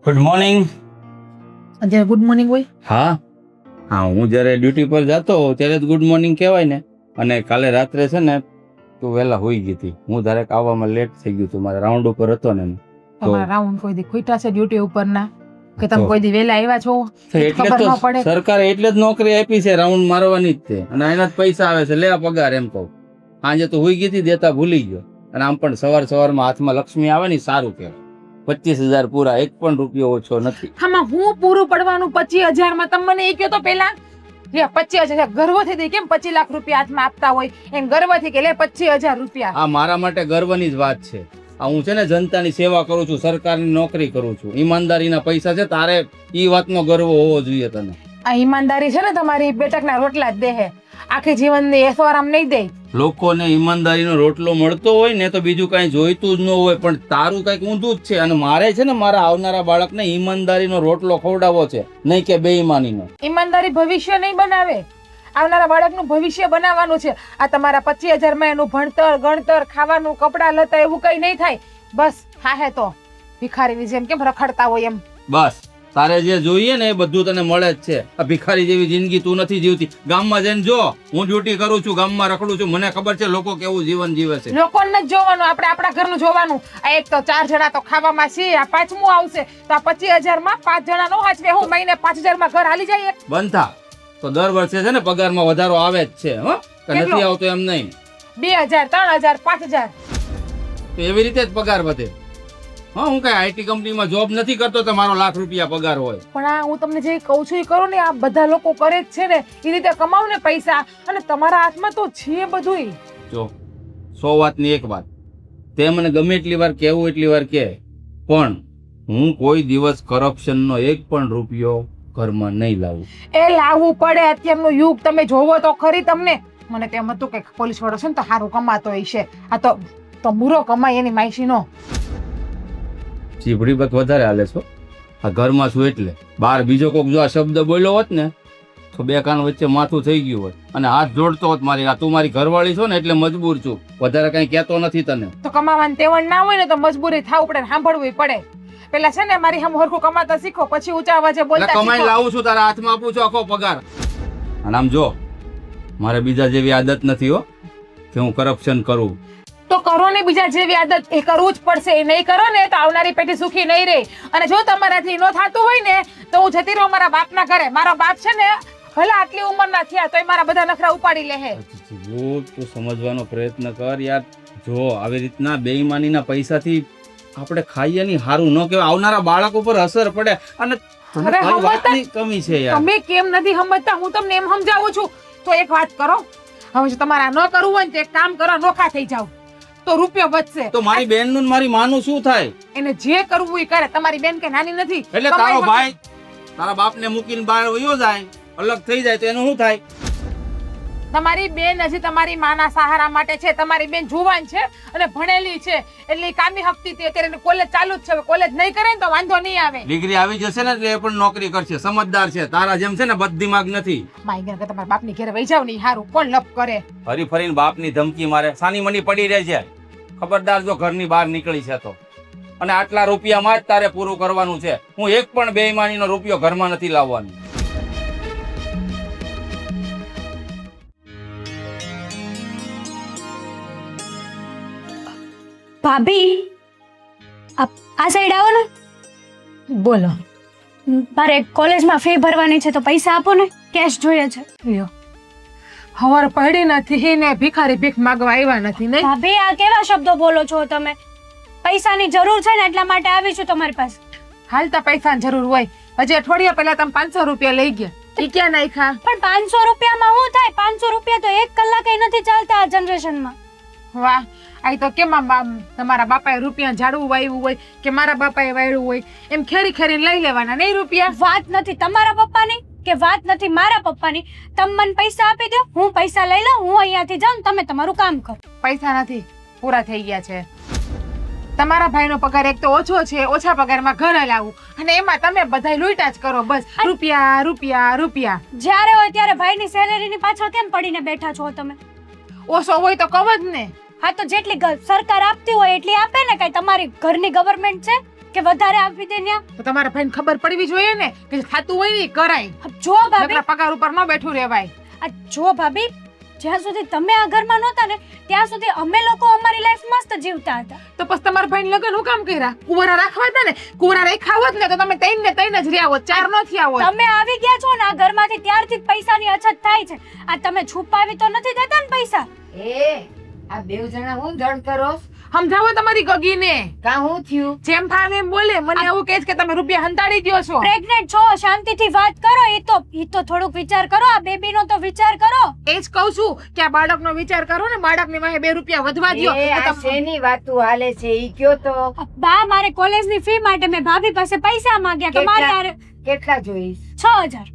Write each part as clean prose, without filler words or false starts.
Good morning. અત્યારે good morning હોય? હા હા, હું જ્યારે ડ્યુટી પર જતો ત્યારે જ ગુડ મોર્નિંગ કહેવાય ને. અને કાલે રાત્રે છે ને તું વહેલા હોઈ ગઈ હતી, હું ધારેક આવવામાં લેટ થઈ ગયું હતું, મારે રાઉન્ડ ઉપર હતો ને. તમારા રાઉન્ડ કોઈ દી ખૂટ્યા છે ડ્યુટી ઉપરના કે તમે તો- કોઈ દી વહેલા આવ્યા છો? એટલે ખબર તો ન પડે. સરકારે એટલે જ નોકરી આપી છે, રાઉન્ડ મારવાની જ તે, અને એના જ પૈસા આવે છે, લે આ પગાર એમ કહું. આજે તો હોઈ ગઈ હતી, દેતા ભૂલી ગયો. અને આમ પણ સવારમાં હાથમાં લક્ષ્મી આવે ને ઈ સારું કહેવાય. 25,000 પૂરા, એક પણ રૂપિયો ઓછો નથી. આમાં હું પૂરું પડવાનું 25,000 માં? તમે મને એ કહો તો પેલા. લે 25,000 ગર્વથી દે, કેમ 25 લાખ રૂપિયા હાથમાં આપતા હોય એમ ગર્વથી કે લે 25,000 રૂપિયા. આ મારા માટે ગર્વની જ વાત છે. આ હું છે ને જનતાની સેવા કરું છું, સરકારની નોકરી કરું છું, ઈમાનદારીના પૈસા છે, તારે ઈ વાતનો ગર્વ હોવો જોઈએ તને. આ ઈમાનદારી છે ને તમારી બેટકના રોટલા જ દે, આખી જીવનની એસવારામ નહીં દે. લોકોને ઈમાનદારીનો રોટલો મળતો હોય ને તો બીજું કાંઈ જોઈતું જ ન હોય, પણ તારું કંઈક ઊંધું જ છે. અને મારે છે ને મારા આવનારા બાળકને ઈમાનદારીનો રોટલો ખવડાવવો છે, નહીં કે બેઈમાનીનો. ઈમાનદારી ભવિષ્ય નહીં બનાવે, આવનારા બાળકનું ભવિષ્ય બનાવવાનું છે. આ તમારા 25,000 માં એનું ભણતર ગણતર ખાવાનું કપડાં લતા એવું કઈ નહીં થાય. બસ હા હે તો ભિખારીની જેમ કેમ રખડતા હોય એમ. બસ તારે જે જોઈએ ને એ બધું તને મળે જ છે. આ ભિખારી જેવી જિંદગી તું નથી જીવતી. ગામમાં જઈને જો, હું ડ્યુટી કરું છું, ગામમાં રખડું છું, મને ખબર છે લોકો કેવું જીવન જીવે છે. લોકોને જ જોવાનું, આપણે આપણા ઘરનું જોવાનું. આ એક તો 4 જણા તો ખાવામાં છે, આ 5મું આવશે તો આ 25,000 માં 5 જણા નો હાચવે. હું મહિને 5,000 માં ઘર હાલી જાય? બંધ થા. તો દર વર્ષે છે ને પગારમાં વધારો આવે જ છે, હો કે કેટલો? નથી આવતો એમ નહીં. 2,000 3,000 5,000 તો એવી રીતે જ પગાર વધે. હા, હું કઈ આઈટી કંપનીમાં જોબ નથી કરતો તો મારો લાખ રૂપિયા પગાર હોય. પણ આ હું તમને જે કહું છું એ કરો ને, આ બધા લોકો કરે જ છે ને, એ રીતે કમાવ ને પૈસા, અને તમારા હાથમાં તો છે બધુંય. જો 100 વાતની એક વાત, તે મને ગમે એટલી વાર કહેવું એટલી વાર કહે, પણ હું કોઈ દિવસ કરપ્શનનો એક પણ રૂપિયો ઘરમાં નહીં લાવું. એ લાવવું પડે, અત્યારનું યુગ તમે જોવો તો ખરી. તમને મને તેમ હતું કે પોલીસ વાળો છે ને તો સારું કમાતો હોય છે, આ તો મૂરો કમાય એની માઈસીનો. ચીભડી બત વધારે હાલે છો આ ઘરમાં છું એટલે. બહાર બીજો કોક જો આ શબ્દ બોલ્યો હોત ને તો બે કાન વચ્ચે માથું થઈ ગયું હોત અને હાથ જોડતો હોત મારી. આ તું મારી ઘરવાળી છો ને એટલે મજબૂર છું, વધારે કઈ કહેતો નથી તને. તો કમાવાની તેવડ ના હોય ને તો મજબૂરી થાવું પડે, સાંભળવું પડે. પેલા છે ને મારી હમ હરખું કમાતા શીખો, પછી ઊંચા અવાજે બોલતા કમાઈને શીખો. લાવું છું, તારા હાથમાં આપું છું આખો પગાર. અને આમ જો, મારે બીજા જેવી આદત નથી હો કે હું કરપ્શન કરું. તો કરો ને બીજા જેવી આદત, એ કરવું જ પડશે. એ નહીં કરો ને તો આવનારી પેઢી સુખી નહીં રહે. અને જો તમારાથી ન થતું હોય ને તો હું જતી રહું મારા બાપના ઘરે. મારો બાપ છે ને ભલે આટલી ઉંમરના થયા તોય મારા બધા નખરા ઉપાડી લે હે. તું સમજવાનો પ્રયત્ન કર યાર. જો આવી રીતના બેઈમાનીના પૈસાથી આપણે ખાઈએ નહીં, હારું ન કહેવાય. આવનારા બાળક ઉપર અસર પડે. અને તને અરે કઈ સમજતા- વાતની કમી છે યાર. તમે કેમ નથી સમજતા? હું તમને એમ સમજાવું છું. તો એક વાત કરો, હવે જો તમારે આ ન કરવું હોય ને તો એક કામ કરો, નોખા થઈ જાવ તો રૂપિયો બચશે. તો મારી બેનનું ને મારી માનું શું થાય? એને જે કરવું એ કરે. તમારી બેન કે નાની નથી. એટલે તારો ભાઈ તારા બાપને મૂકીને બહાર વયો જાય, અલગ થઈ જાય તો એનું શું થાય? તમારી બેન હજી તમારી માના સહારા માટે છે. તમારી બેન જુવાન છે અને ભણેલી છે એટલે ઈ કામી હકતી હતી. અત્યારે કોલેજ ચાલુ જ છે, કોલેજ નહીં કરે ને તો વાંધો નહીં આવે. ડિગ્રી આવી જશે ને એટલે એ પણ નોકરી કરશે, સમજદાર છે. તારા જેમ છે ને બદ દિમાગ નથી. માય કે તમારા બાપની ઘરે વહી જાવ ને ઈ હારું. કોણ લપ કરે? ફરી ફરીને બાપની ધમકી મારે, સાની મની પડી રહે છે. ખબરદાર જો ઘરની બહાર નીકળી છે તો. અને આટલા રૂપિયામાં જ તારે પૂરું કરવાનું છે. હું એક પણ બેઈમાનીનો રૂપિયો ઘરમાં નથી લાવવાનો. ભાભી આ સાઈડ આવો ને. બોલો. મારે કોલેજમાં ફી ભરવાની છે તો પૈસા આપો ને, કેશ જોઈએ છે. લ્યો, હવાર પડી નથી ને ભિખારી ભીખ માંગવા આવ્યા નથી નહીં. ભાભી આ કેવા શબ્દો બોલો છો તમે? પૈસાની જરૂર છે ને એટલા માટે આવી છું તમારી પાસે. હાલતા પૈસાની જરૂર હોય. હજી અઠવાડિયા પહેલા તમે 500 રૂપિયા લઈ ગયા, ઈ ક્યાં નાખ્યા? પણ 500 રૂપિયામાં શું થાય? 500 રૂપિયા તો એક કલાકે નથી ચાલતા આ જનરેશનમાં. વાહ, આ તો કેમ તમારા બાપાએ રૂપિયા ઝાડવું વાવ્યું હોય કે મારા બાપાએ વાવ્યું હોય એમ ખેરી ખેરીને લઈ લેવાના નહીં રૂપિયા. વાત નથી તમારા પપ્પાની કે વાત નથી મારા પપ્પાની. તમે મને પૈસા આપી દો, હું પૈસા લઈ લઉં, હું અહીંયાથી જાઉં, તમે તમારું કામ કરો. પૈસા નથી, પૂરા થઈ ગયા છે. તમારા ભાઈનો પગાર એક તો ઓછો છે, ઓછા પગારમાં ઘર લાવું અને એમાં તમે બધા લૂંટા જ કરો. બસ રૂપિયા રૂપિયા રૂપિયા. જ્યારે હોય ત્યારે ભાઈની સેલેરીની પાછળ કેમ પડીને બેઠા છો તમે? ઓછો હોય તો કહો જ ને. હા તો જેટલી સરકાર આપતી હોય એટલી આપે ને. કઈ તમારી ઘરની ગવર્મેન્ટ છે? કે વધારે આપી દે ન્યા? તો તમારા ભાઈને ખબર પડવી જોઈએ ને કે જે થાતું હોય ને ઈ કરાય. જો ભાભી, નકરા પગાર ઉપર ન બેઠું રહેવાય. આ જો ભાભી, જ્યાં સુધી તમે આ ઘરમાં નહોતા ને ત્યાં સુધી અમે લોકો અમારી લાઈફ મસ્ત જીવતા હતા. તો પછી તમારા ભાઈને લગ્ન હું કામ કર્યા? કુંવારા રાખવા હતા ને, કુંવારા રાખ્યા હોત ને તો તમે તૈન ને તૈન જ રહ્યા હોત, ચાર ન થયા હોત. તમે આવી ગયા છો ને આ ઘરમાંથી ત્યારથી જ પૈસાની અછત થાય છે. આ તમે છુપાવી તો નથી દેતા ને પૈસા? એ આ બેવ જણા હું દંડ કરો સમજાવો તમારી ગગીને. કા હું થયું? જેમ ફાવે એમ બોલે. મને એવું કહે છે કે તમે રૂપિયા હંતાડી દ્યો છો. પ્રેગ્નેન્ટ છો, શાંતિથી વાત કરો. ઈ તો થોડુંક વિચાર કરો. આ બેબીનો તો વિચાર કરો. એ જ કહું છું કે આ બાળકનો વિચાર કરો ને, બાળકની વાહે 2 રૂપિયા વધવા દ્યો. એ આ શેની વાતું હાલે છે ઈ કયો તો. બા, મારે કોલેજની ફી માટે મેં ભાભી પાસે પૈસા માંગ્યા કે મારે યાર કેટલા જોઈશ? 6000.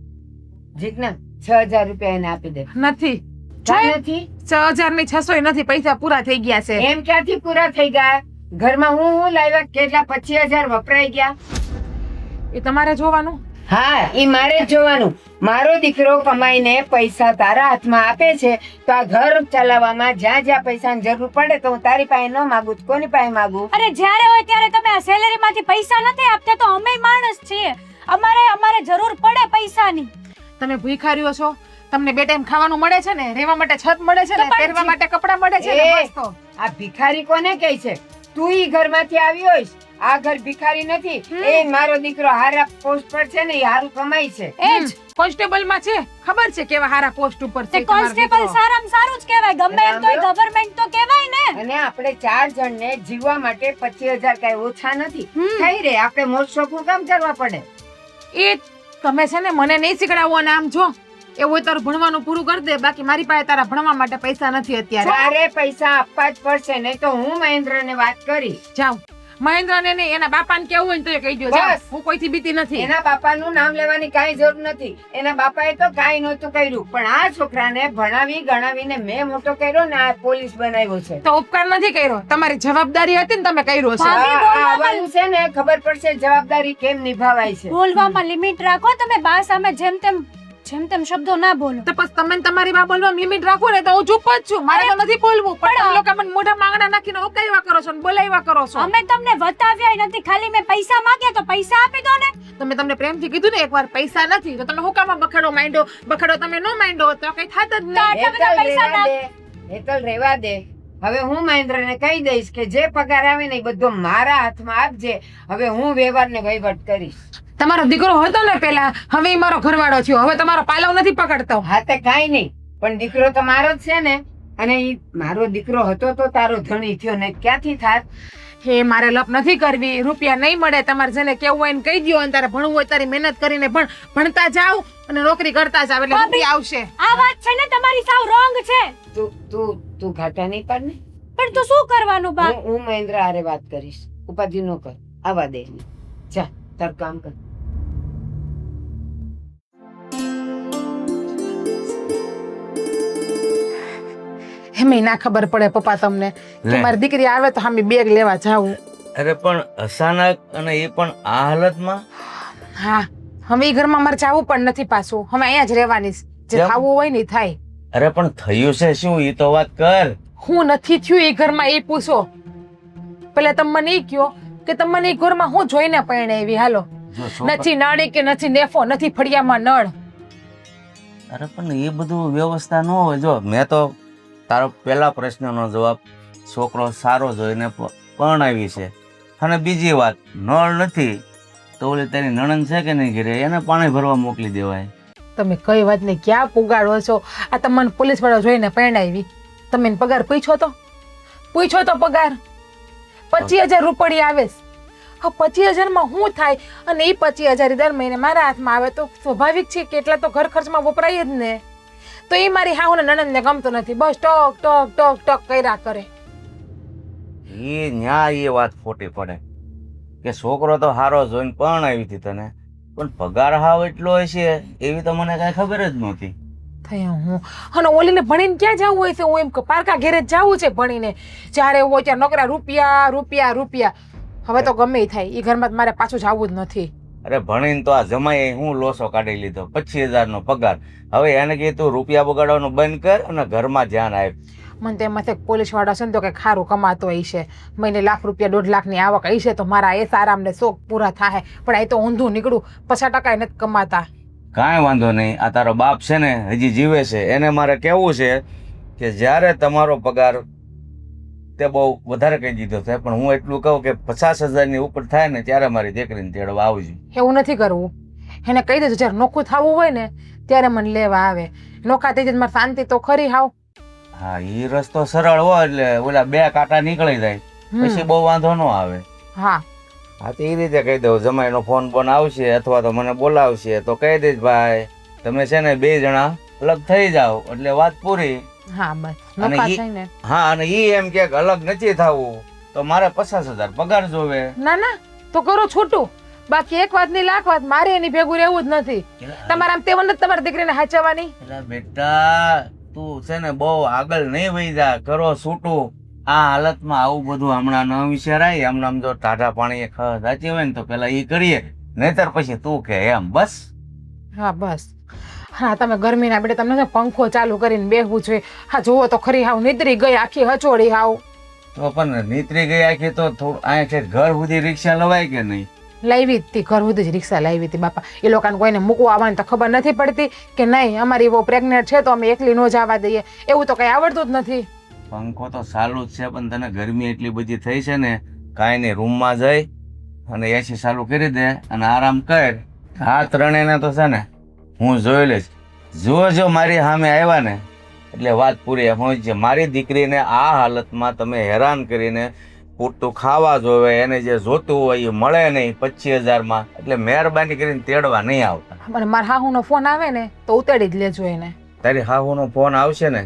જીજ્ઞા 6000 રૂપિયા એને આપી દે. નથી. કા નથી? 6000 ની 600 નથી, પૈસા પૂરા થઈ ગયા છે. એમ ક્યાંથી પૂરા થઈ ગયા? ઘરમાં હું લાવ્યા કેટલા 25000 વપરાઈ ગયા? એ તમારે જોવાનું. હા, ઈ મારે જ જોવાનું. મારો દીકરો કમાઈને પૈસા તારા હાથમાં આપે છે તો આ ઘર ચલાવવામાં જ્યાં જ્યાં પૈસાની જરૂર પડે તો હું તારી પાસે ન માંગુ તો કોની પાસે માંગુ? અરે જ્યારે હોય ત્યારે તમે આ સેલેરી માંથી પૈસા નથી આપતા તો અમે માણસ છીએ. અમારે જરૂર પડે પૈસાની. તમે ભૂખ્યા છો, તમને 2 ટાઈમ ખાવાનું મળે છે ને, રહેવા માટે છત મળે છે ને, પહેરવા માટે કપડાં મળે છે ને, બસ તો. આ ભિખારી કોને કહે છે? તું ઈ ઘરમાંથી આવી હોઈશ. આ ઘર ભિખારી નથી. એ મારો દીકરો હારા પોસ્ટ પર છે ને, ઈ હારું કમાય છે. એ જ કોન્સ્ટેબલ માં છે, ખબર છે કેવા હારા પોસ્ટ ઉપર છે તે કોન્સ્ટેબલ સારામાં સારું જ કહેવાય. ગમે એમ તો ગવર્નમેન્ટ તો કહેવાય ને. અને આપણે 4 જણને જીવવા માટે 25000 કઈ ઓછા નથી. થઈ રે, આપણે મોજ શોખ કામ કરવા પડે. એ તમે છે ને મને નહીં શીખડાવો ને. આમ જો એવું હોય તારું ભણવાનું પૂરું કરી દે, બાકી મારી પાસે તારા ભણવા માટે પૈસા નથી અત્યારે. તારે પૈસા આપવા જ પડશે, નહીં તો હું મહેન્દ્રને વાત કરીશ. જાવ મહેન્દ્ર ને નહીં, એના બાપાને કેવું હોય ને તો એ કહી દો. જાવ, બસ. હું કોઈથી બીતી નથી. એના બાપાનું નામ લેવાની કાંઈ જરૂર નથી. એના બાપાએ તો કાંઈ નહોતું કર્યું, પણ આ છોકરાને ભણાવી ગણાવીને મેં મોટો કર્યો ને આ પોલીસ બનાવ્યો છે. તો ઉપકાર નથી કર્યો, તમારી જવાબદારી હતી ને, તમે કર્યો છે. ભાભી, આ આવવાનું છે ને, ખબર પડશે જવાબદારી કેમ નિભાવાય છે. બોલવામાં લિમિટ રાખો. તમે બા સામે જેમ તેમ શબ્દો ના બોલો. તો પછી તમે તમારી બા બોલવામાં લિમિટ રાખો ને, તો હું ચૂપ જ છું. મારે તો નથી બોલવું, પણ તમે લોકો મને મોઢા માંગણા નાખીને ઓકાયવા કરો છો ને બોલાવ્યા કરો છો. અમે તમને વતાવ્યા નથી, ખાલી મેં પૈસા માંગ્યા તો પૈસા આપી દો ને. તમને પ્રેમથી કીધું ને એકવાર પૈસા નથી, તો તમે હું કામ બખડો માંડ્યો? બખડો તમે ન માંડ્યો તો કઈ થાત જ નહીં. આટલા બધા પૈસા ના. હેતલ રેવા દે. હવે હું મહેન્દ્રને કહી દઈશ કે જે પગાર આવે ને એ બધો મારા હાથમાં આપજે. હવે હું વ્યવહારને વહીવટ કરીશ. તમારો દીકરો હતો ને પેલા, હવે ઈ મારો ઘરવાળો થયો, હવે તમારો પાલવ નથી પકડતો. હા તે કાંઈ નહીં, પણ દીકરો તો મારો જ છે ને. અને ઈ મારો દીકરો હતો તો તારો ધણી થયો ને, ક્યાંથી થાત? હે મારે લપ નથી કરવી, રૂપિયા નહીં મળે. તમારે જેને કેવું હોય એને કહી દો, અને તારે ભણવું હોય તારી મહેનત કરીને ભણતા જાવ અને નોકરી કરતા જાવ, એટલે રૂપિયા આવશે. આ વાત છે ને તમારી સાવ રોંગ છે. તું ઘાટા નહીં પાડ ને. પણ તો શું કરવાનું બા? હું મહેન્દ્ર હારે વાત કરીશ. ઉપાધિ ન કર, આવા દે. જા તાર કામ કર. એમ ના ખબર પડે પપ્પા તમને કે મારી દીકરી આવે તો હામી બેગ લેવા જાવું. અરે પણ અચાનક, અને એ પણ આ હાલતમાં? હા, હવે ઈ ઘરમાં મારે જાવું પણ નથી પાછું. હવે અહીંયા જ રહેવાની છે. જે કેમ? ખાવું હોય ને ઈ થાય. અરે પણ થયું છે શું, એ તો વાત કર. હું નથી થયું એ ઘરમાં એ પૂછો. પેલા તમે મને ઈ કયો કે તમે મને ઈ ઘરમાં હું જોઈને પરણાવી. હાલો, જો છોકરા- નથી નળ કે નથી નેફો, નથી ફળિયામાં નળ. અરે પણ એ બધું વ્યવસ્થા ન હોય. જો મેં તો તારો પહેલા પ્રશ્નનો જવાબ, છોકરો સારો જોઈને પરણાવી છે. અને બીજી વાત, નળ નથી તો ઓલી તારી નણંદ છે કે નહીં ઘરે, એને પાણી ભરવા મોકલી દેવાય. તમે કઈ વાત ને ક્યાં પુગાડો છો? આ તમને પોલીસ વાળા જોઈને પરણાવી. તમે એને પગાર પૂછ્યો તો પગાર 25000 રૂપિયા આવે છે. હા, 25000 માં શું થાય? અને એ 25000 દર મહિને મારા હાથમાં આવે તો સ્વાભાવિક છે કે એટલા તો ઘર ખર્ચમાં વપરાય જ ને. તો એ મારી હાહુ ને નણંદને ગમતું નથી, બસ ટોક ટોક ટોક ટોક કર્યા કરે. એ ન્યા એ વાત ખોટી પડે કે છોકરો તો હારો જોઈને પરણાવી હતી તને, પણ પગાર હાવ એટલો હશે એવી તો મને કઈ ખબર જ નહોતી. થયા હું અને ઓલીને ભણીને ક્યાં જવું હોય છે? હું એમ કે પારકા ઘેરે જ જવું છે ભણીને. જ્યારે હોય ત્યાં નોકરા રૂપિયા રૂપિયા રૂપિયા. હવે તો ગમે ઈ થાય, એ ઘરમાં મારે પાછું જવું જ નથી. અરે ભણીને તો આ જમાઈ હું લોસો કાઢી લીધો, 25000 નો પગાર. હવે એને કે તું રૂપિયા બગાડવાનું બંધ કર અને ઘરમાં ધ્યાન આપ. મને તેમાંથી પોલીસ વાળા છે ને તો કે ખારું કમાતો હશે, મહિને લાખ રૂપિયા 1.5 લાખની આવક હશે તો મારા એ સારા અમને શોખ પૂરા થાય. પણ એ તો ઊંધું નીકળું, 50% નથી કમાતા. કાંઈ વાંધો નહીં. આ તારો બાપ છે ને હજી જીવે છે, એને મારે કહેવું છે કે જ્યારે તમારો પગાર તે બહુ વધારે કહી દીધો થાય, પણ હું એટલું કહું કે 50,000ની ઉપર થાય ને ત્યારે મારી દીકરીને તેડવા આવજો. એવું નથી કરવું, એને કહી દેજો જ્યારે નોખું થવું હોય ને ત્યારે મને લેવા આવે. નોખા થઈ જાય મારે શાંતિ તો ખરી હાવ. હા, ઈ રસ્તો સરળ હોય એટલે ઓલા 2 કાંટા નીકળી જાય પછી બહુ વાંધો ન આવે. હા હા, તો એ રીતે કહી દઉં. જમાઈનો ફોન આવશે અથવા તો મને બોલાવશે તો કહી દેજ ભાઈ તમે છે ને 2 જણા અલગ થઈ જાઓ એટલે વાત પૂરી. હા બસ અને નોખા ઈ- થઈને. હા, અને ઈ એમ કે અલગ નથી થવું તો મારે 50,000 પગાર જોવે. ના ના તો કરો છૂટું, બાકી એક વાત ની લાખ વાત, મારે એની ભેગું રહેવું જ નથી. તમારે આમ તેવન નથી તમારી દીકરીને હાચવવાની. એટલે બેટા તું છે ને બહુ આગળ નહીં વહી જા, કરો છૂટું. આ હાલતમાં આવું બધું હમણાં ન વિચારાય. હમણાં જો ટાઢા પાણી સાચી હોય ને તો પેલા ઈ કરીએ, નહીતર પછી તું કે એમ. બસ હા બસ. હા તમે ગરમીના બેટા તમને છે પંખો ચાલુ કરીને બેહવું જોઈએ. હા જુઓ તો ખરી હાવ નીતરી ગઈ આખી હચોડી હાવ. તો પણ નીતરી ગઈ આખી તો થોડું અહીંયા છે ઘર સુધી રિક્ષા લવાય કે નહીં? લાવી હતી ઘર સુધી જ રિક્ષા લાવી હતી બાપા. એ લોકોને કોઈને મૂકવા આવવાની તો ખબર નથી પડતી કે નહીં અમારી બહુ પ્રેગ્નેન્ટ છે તો અમે એકલી ન જવા દઈએ, એવું તો કઈ આવડતું જ નથી. પંખો તો ચાલુ જ છે, પણ તને ગરમી એટલી બધી થઈ છે ને, કાંઈ નહીં રૂમમાં જઈ અને એસી ચાલુ કરી દે અને આરામ કર. આ ત્રણેયને તો છે ને હું જોઈ લઈશ. જો મારી સામે આવ્યા ને એટલે વાત પૂરી. એમ છે મારી દીકરીને આ હાલતમાં તમે હેરાન કરીને પૂરતું ખાવા જોવે, એને જે જોતું હોય એ મળે નહીં 25,000માં, એટલે મહેરબાની કરીને તેડવા નહીં આવતા. અને મારા હાહુનો ફોન આવે ને તો ઉતારી જ લેજો એને. તારી હાહુનો ફોન આવશે ને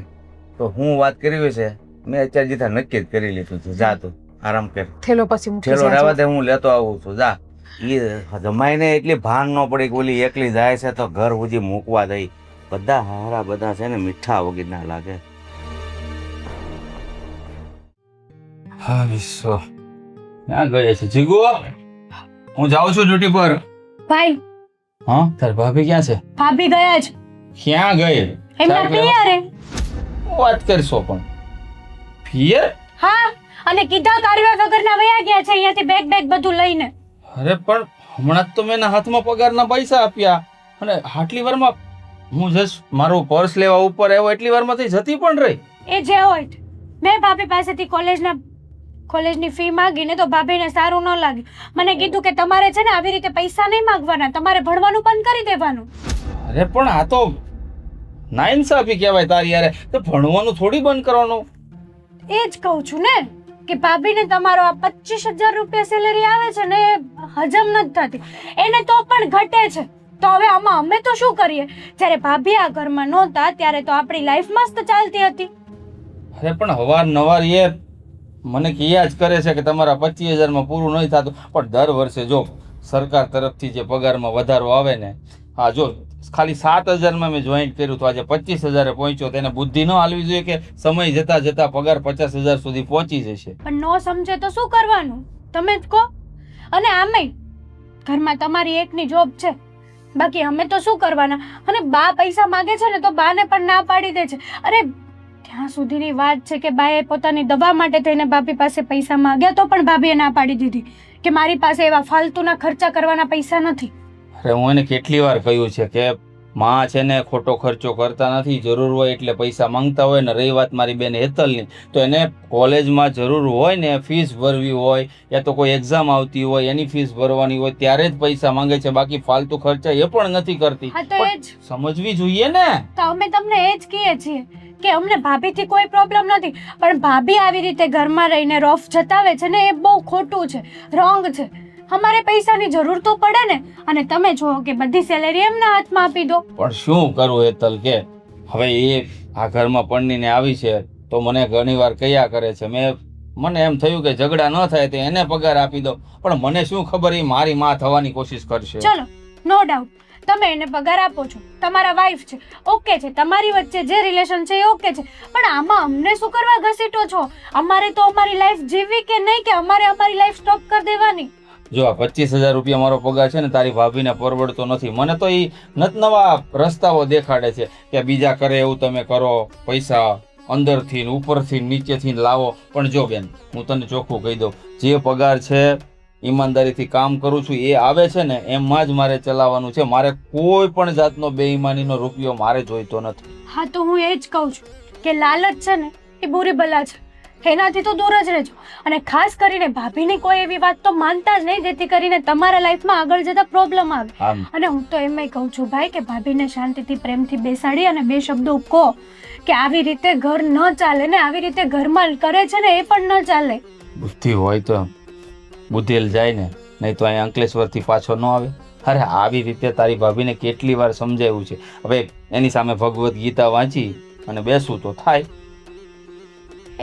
તો હું વાત કરવી છે મેં અત્યારે જીધા નક્કી જ કરી લીધું છે. જા તું આરામ કર. થેલો પછી મૂકી છેલ્લો રહેવા જાજો. દે, હું લેતો આવું છું. જા. એ જમાઈને એટલી ભાન ન પડી કે ઓલી એકલી જાય છે તો ઘર સુધી મૂકવા દઈ. બધા હારા બધા છે ને મીઠા વગરના લાગે. હા વિશ્વ ક્યાં ગયે છે જીગુ? હું જાઉં છું ડ્યુટી પર. ભાઈ હા તાર ભાભી ક્યાં છે? ભાભી ગયા જ ક્યાં ગઈ? એમના પિયરે. વાત કરશો પણ પિયર? હા, અને કીધા કાર્ય વગરના વયા ગયા છે અહીંયાથી બેગ બધું લઈને. અરે પણ હમણાં જ તો મેં એના હાથમાં પગારના પૈસા આપ્યા અને આટલી વારમાં હું જસ્ટ મારું પર્સ લેવા ઉપર આવ્યો એટલી વારમાં થઈ જતી પણ રહી. એ જે હોય તે. મેં ભાભી પાસેથી કોલેજની ફી માંગીને તો ભાભીને સારું ન લાગ્યું. મને કીધું કે તમારે છે ને આવી રીતે પૈસા નહીં માંગવાના, તમારે ભણવાનું બંધ કરી દેવાનું. અરે પણ આ તો નાઇન્સાફી કહેવાય તારી યારે. તો ભણવાનું થોડી બંધ કરવાનું. એ જ કહું છું ને કે ભાભીને તમારો આ 25,000 રૂપિયા સેલેરી આવે છે ને એ હજમ નથી થતી, એને તો પણ ઘટે છે. તો હવે આમાં અમે તો શું કરીએ? જ્યારે ભાભી આ ઘરમાં નહોતા ત્યારે તો આપણી લાઈફ મસ્ત ચાલતી હતી. અરે પણ અવારનવાર એ મને કહ્યા જ કરે છે કે તમારા 25,000માં પૂરું નહીં થતું, પણ દર વર્ષે જો સરકાર તરફથી જે પગારમાં વધારો આવે ને, હા જો ખાલી 7,000માં મેં જોઈન્ટ કર્યું તો આજે 25,000 પહોંચ્યો. તેને બુદ્ધિ ન હાલવી જોઈએ કે સમય જતા જતા પગાર 50,000 સુધી પહોંચી જશે. પણ નો સમજે તો શું કરવાનું તમે જ કહો. અને આમેય ઘરમાં તમારી એકની જોબ છે, બાકી અમે તો શું કરવાના? અને બા પૈસા માંગે છે ને તો બાને પણ ના પાડી દે છે. અરે ત્યાં સુધીની વાત છે કે બાએ પોતાની દવા માટે થઈને ભાભી પાસે પૈસા માંગ્યા તો પણ ભાભીએ ના પાડી દીધી કે મારી પાસે એવા ફાલતુના ખર્ચા કરવાના પૈસા નથી. અરે હું એને કેટલી વાર કહ્યું છે કે માં છે ને ખોટો ખર્ચો કરતા નથી, જરૂર હોય એટલે પૈસા માંગતા હોય ને. રહી વાત મારી બેન હેતલની, તો એને કોલેજમાં જરૂર હોય ને ફીસ ભરવી હોય યા તો કોઈ એક્ઝામ આવતી હોય એની ફીસ ભરવાની હોય ત્યારે જ પૈસા માંગે છે, બાકી ફાલતુ ખર્ચા એ પણ નથી કરતી. હા તો એ જ સમજવી જોઈએ ને. તો અમે તમને એ જ કહીએ છીએ કે અમને ભાભીથી કોઈ પ્રોબ્લેમ નથી, પણ ભાભી આવી રીતે ઘરમાં રહીને રોફ જતાવે છે ને એ બહુ ખોટું છે, રોંગ છે. અમારે પૈસાની જરૂર તો પડે ને, અને તમે જુઓ કે બધી સેલેરી એમના હાથમાં આપી દો. પણ શું કરું હેતલ કે હવે એ આ ઘરમાં પરણીને આવી છે તો મને ઘણી વાર કયા કરે છે. મને એમ થયું કે ઝઘડા ન થાય તો એને પગાર આપી દો, પણ મને શું ખબર એ મારી માં થવાની કોશિશ કરશે. ચલો નો ડાઉટ તમે એને પગાર આપો છો, તમારા વાઈફ છે, ઓકે છે, તમારી વચ્ચે જે રિલેશન છે એ ઓકે છે, પણ આમાં અમને શું કરવા ઘસીટો છો? અમારે તો અમારી લાઈફ જીવવી કે નહીં, કે અમારે અમારી લાઈફ સ્ટોપ કરી દેવાની? જો આ 25,000 રૂપિયા મારો પગાર છે ને તારી ભાભીને પરવડતો નથી. મને તો એ નવા રસ્તાઓ દેખાડે છે કે બીજા કરે એવું તમે કરો, પૈસા અંદરથી ને ઉપરથી ને નીચેથી ને લાવો. પણ જો બેન, હું તને ચોખ્ખું કહી દઉં, જે પગાર છે ઈમાનદારીથી કામ કરું છું એ આવે છે ને એમાં જ મારે ચલાવવાનું છે. મારે કોઈ પણ જાતનો બેઈમાનીનો રૂપિયો મારે જોઈતો નથી. હા તો હું એ જ કહું છું કે લાલચ છે ને એ બુરી બલા છે, એનાથી તો દૂર જ રહેજો. અને ખાસ કરીને ભાભીની કોઈ એવી વાત તો માનતા જ નહીં જેથી કરીને તમારા લાઈફમાં આગળ જતા પ્રોબ્લેમ આવે. આમ અને હું તો એમ કહું છું ભાઈ કે ભાભીને શાંતિથી પ્રેમથી બેસાડી અને બે શબ્દો કહો કે આવી રીતે ઘર ન ચાલે ને આવી રીતે ઘરમાં કરે છે ને એ પણ ન ચાલે. બુદ્ધિ હોય તો બુદ્ધિલ જાય ને, નહીં તો અહીંયા અંકલેશ્વરથી પાછો ન આવે. અરે આવી રીતે તારી ભાભીને કેટલી વાર સમજાવ્યું છે. હવે એની સામે ભગવદ્ ગીતા વાંચી અને બેસું તો થાય.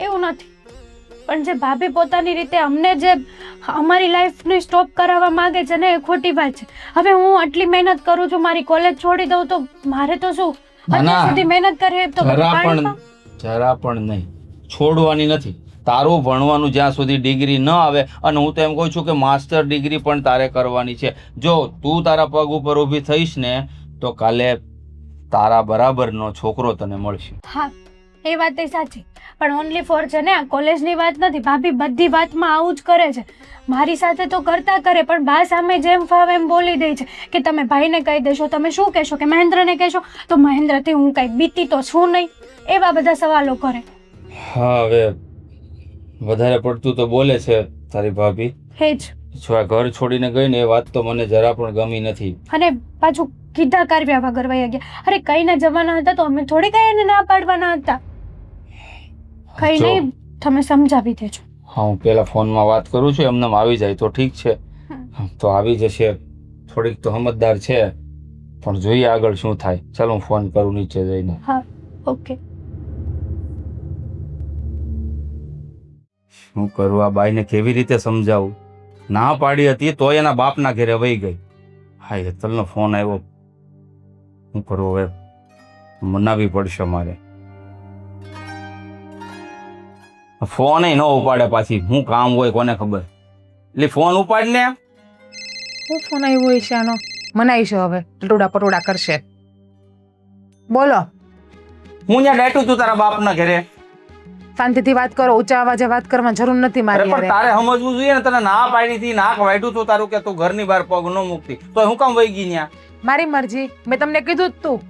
એવું નથી, પણ જે ભાભી પોતાની રીતે અમને જે અમારી લાઈફને સ્ટોપ કરાવવા માંગે છે ને એ ખોટી વાત છે. હવે હું આટલી મહેનત કરું છું, મારી કોલેજ છોડી દઉં તો મારે તો શું અત્યાર સુધી મહેનત કરી તો જરા પણ નહીં છોડવાની નથી. તારું ભણવાનું જ્યાં સુધી ડિગ્રી ન આવે, અને હું તો એમ કહું છું કે માસ્ટર ડિગ્રી પણ તારે કરવાની છે. જો તું તારા પગ ઉપર ઊભી થઈશ ને તો કાલે તારા બરાબરનો છોકરો તને મળશે. હા એ વાત એ સાચી, પણ ઓનલી ફોર છે ને આ કોલેજની વાત નથી. ભાભી બધી વાતમાં આવું જ કરે છે. મારી સાથે તો કરતા કરે પણ બા સામે જેમ ફાવે એમ બોલી દે છે કે તમે ભાઈને કહી દેશો, તમે શું કહેશો કે મહેન્દ્રને કહેશો, તો મહેન્દ્રથી હું કંઈ બીતી તો છું નહીં, એવા બધા સવાલો કરે. હા હવે વધારે પડતું તો બોલે છે તારી ભાભી. હે જ. જો આ ઘર છોડીને ગઈ ને એ વાત તો મને જરા પણ ગમી નથી. અને પાછું કીધા કાર્યા વગર વયા ગયા. અરે કઈના જવાના હતા તો અમે થોડી કઈ એને ના પાડવાના હતા. કઈ નહીં, તમે સમજાવી દેજો. હા હું પેલા ફોનમાં વાત કરું છું, એમને આવી જાય તો ઠીક છે. તો આવી જશે, થોડીક તો સમજદાર છે, પણ જોઈએ આગળ શું થાય. ચાલો હું ફોન કરું નીચે જઈને. હા ઓકે. શું કરું, આ બાઈને કેવી રીતે સમજાવું? ના પાડી હતી તો એના બાપના ઘરે વહી ગઈ. હા હેતલનો ફોન આવ્યો, શું કરું હવે? મનાવી પડશે મારે. ફોન ન ઉપાડે પાછી, શું કામ હોય કોને ખબર. એટલે ફોન ઉપાડ ને. હું ફોન આવ્યો છે આનો, મનાઈશો હવે ટટોડા પટોડા કરશે. બોલો. હું ત્યાં બેઠું તું તારા બાપના ઘરે. શાંતિથી વાત કરો, ઊંચા અવાજે વાત કરવાની જરૂર નથી અરે મારી પણ તારે સમજવું જોઈએ ને, તને ના પાડી હતી, નાક વાઢ્યું તું તારું કે તું ઘરની બહાર પગ ન મૂકતી, તો હું કામ વહી ગઈ ત્યાં? મારી મરજી, મેં તમને કીધું જ તું